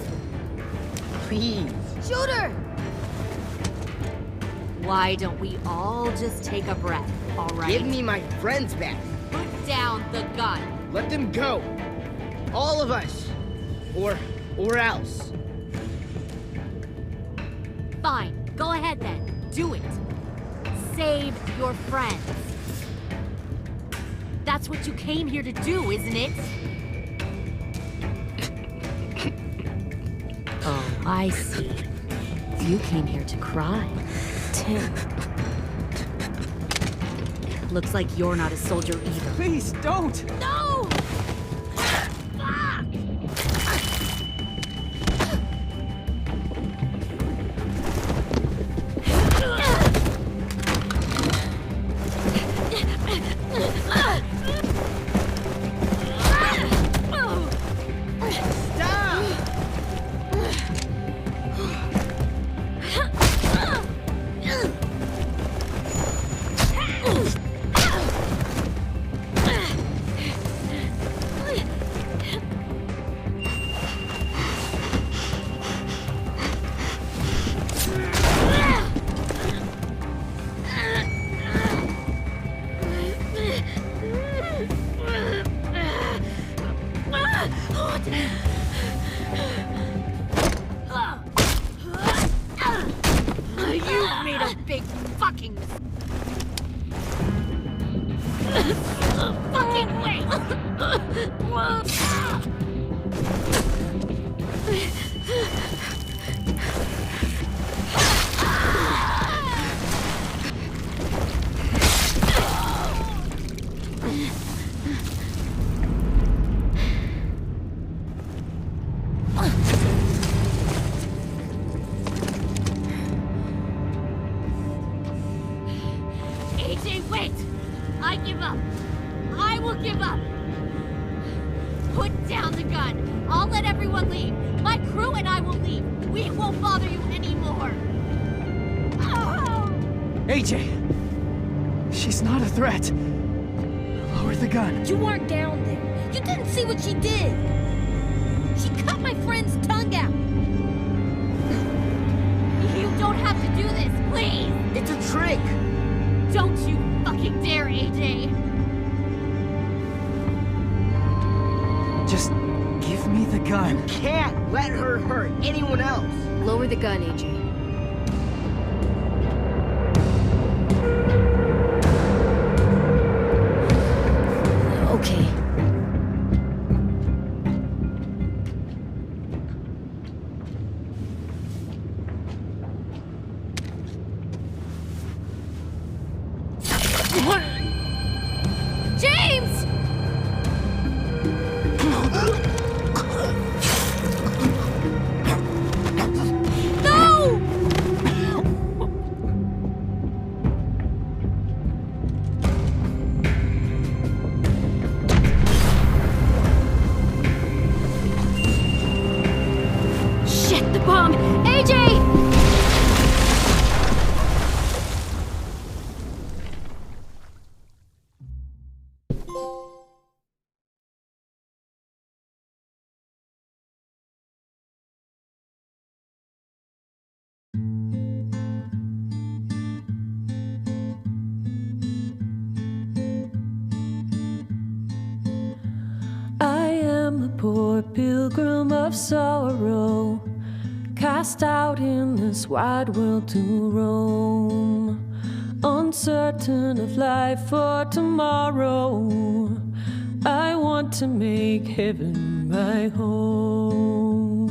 Please. Shoot her! Why don't we all just take a breath, all right? Give me my friends back. Put down the gun. Let them go. All of us. Or else. Fine, go ahead then. Do it. Save your friends. That's what you came here to do, isn't it? Oh, I see. You came here to cry. him. Looks like you're not a soldier either. Please, don't! No! You made a big fucking fucking wait! AJ, wait! I give up. I will give up. Put down the gun. I'll let everyone leave. My crew and I will leave. We won't bother you anymore. AJ! She's not a threat. Lower the gun. You weren't down there. You didn't see what she did. She cut my friend's tongue out. You don't have to do this, please! It's a trick! Don't you fucking dare, AJ! Just give me the gun. Can't let her hurt anyone else! Lower the gun, AJ. Okay. James! No! Shit, the bomb! AJ! I am a poor pilgrim of sorrow, cast out in this wide world to roam, uncertain of life for tomorrow. I want to make heaven my home.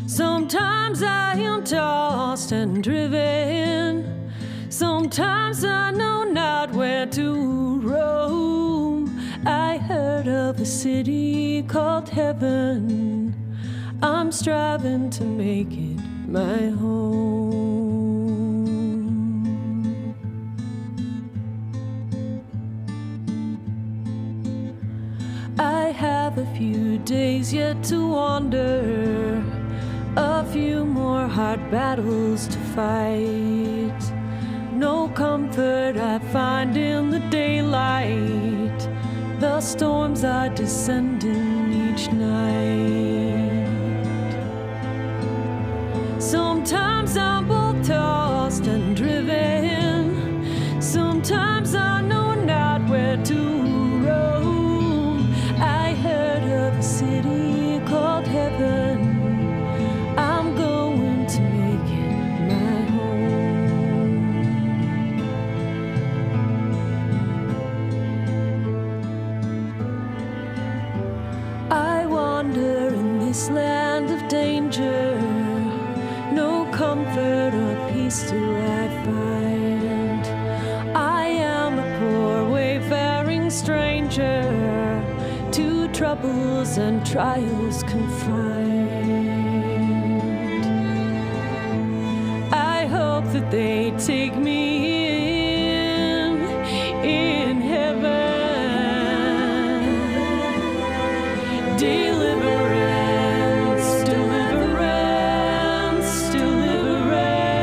Sometimes I am tossed and driven, sometimes I know not where to roam. I heard of a city called heaven, I'm striving to make it my home. I have a few days yet to wander, a few more hard battles to fight. No comfort I find in the daylight, the storms are descending each night. Sometimes I'm both tossed and driven, sometimes I know not where to roam. I heard of a city called heaven, I'm going to make it my home. I wander in this land of danger, no comfort comfort or peace do I find? I am a poor wayfaring stranger, to troubles and trials confined. I hope that they take me in heaven. Deliverance, deliverance, deliverance.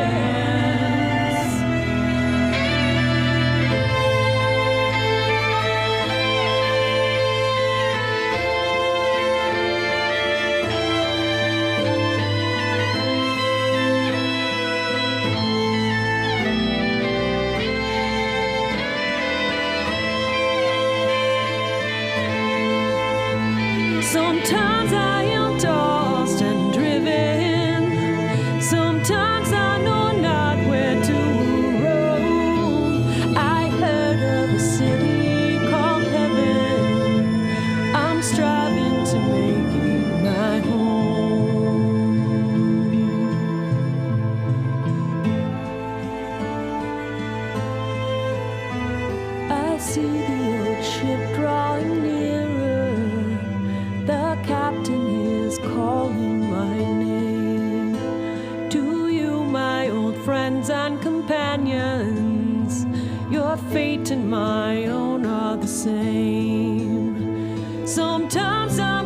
Sometimes I am tossed and driven. Sometimes I know not where to roam. I heard of a city called heaven. I'm striving to make it my home. I see the old ship drawing nearer. The captain is calling my name. To you, my old friends and companions, your fate and my own are the same. Sometimes I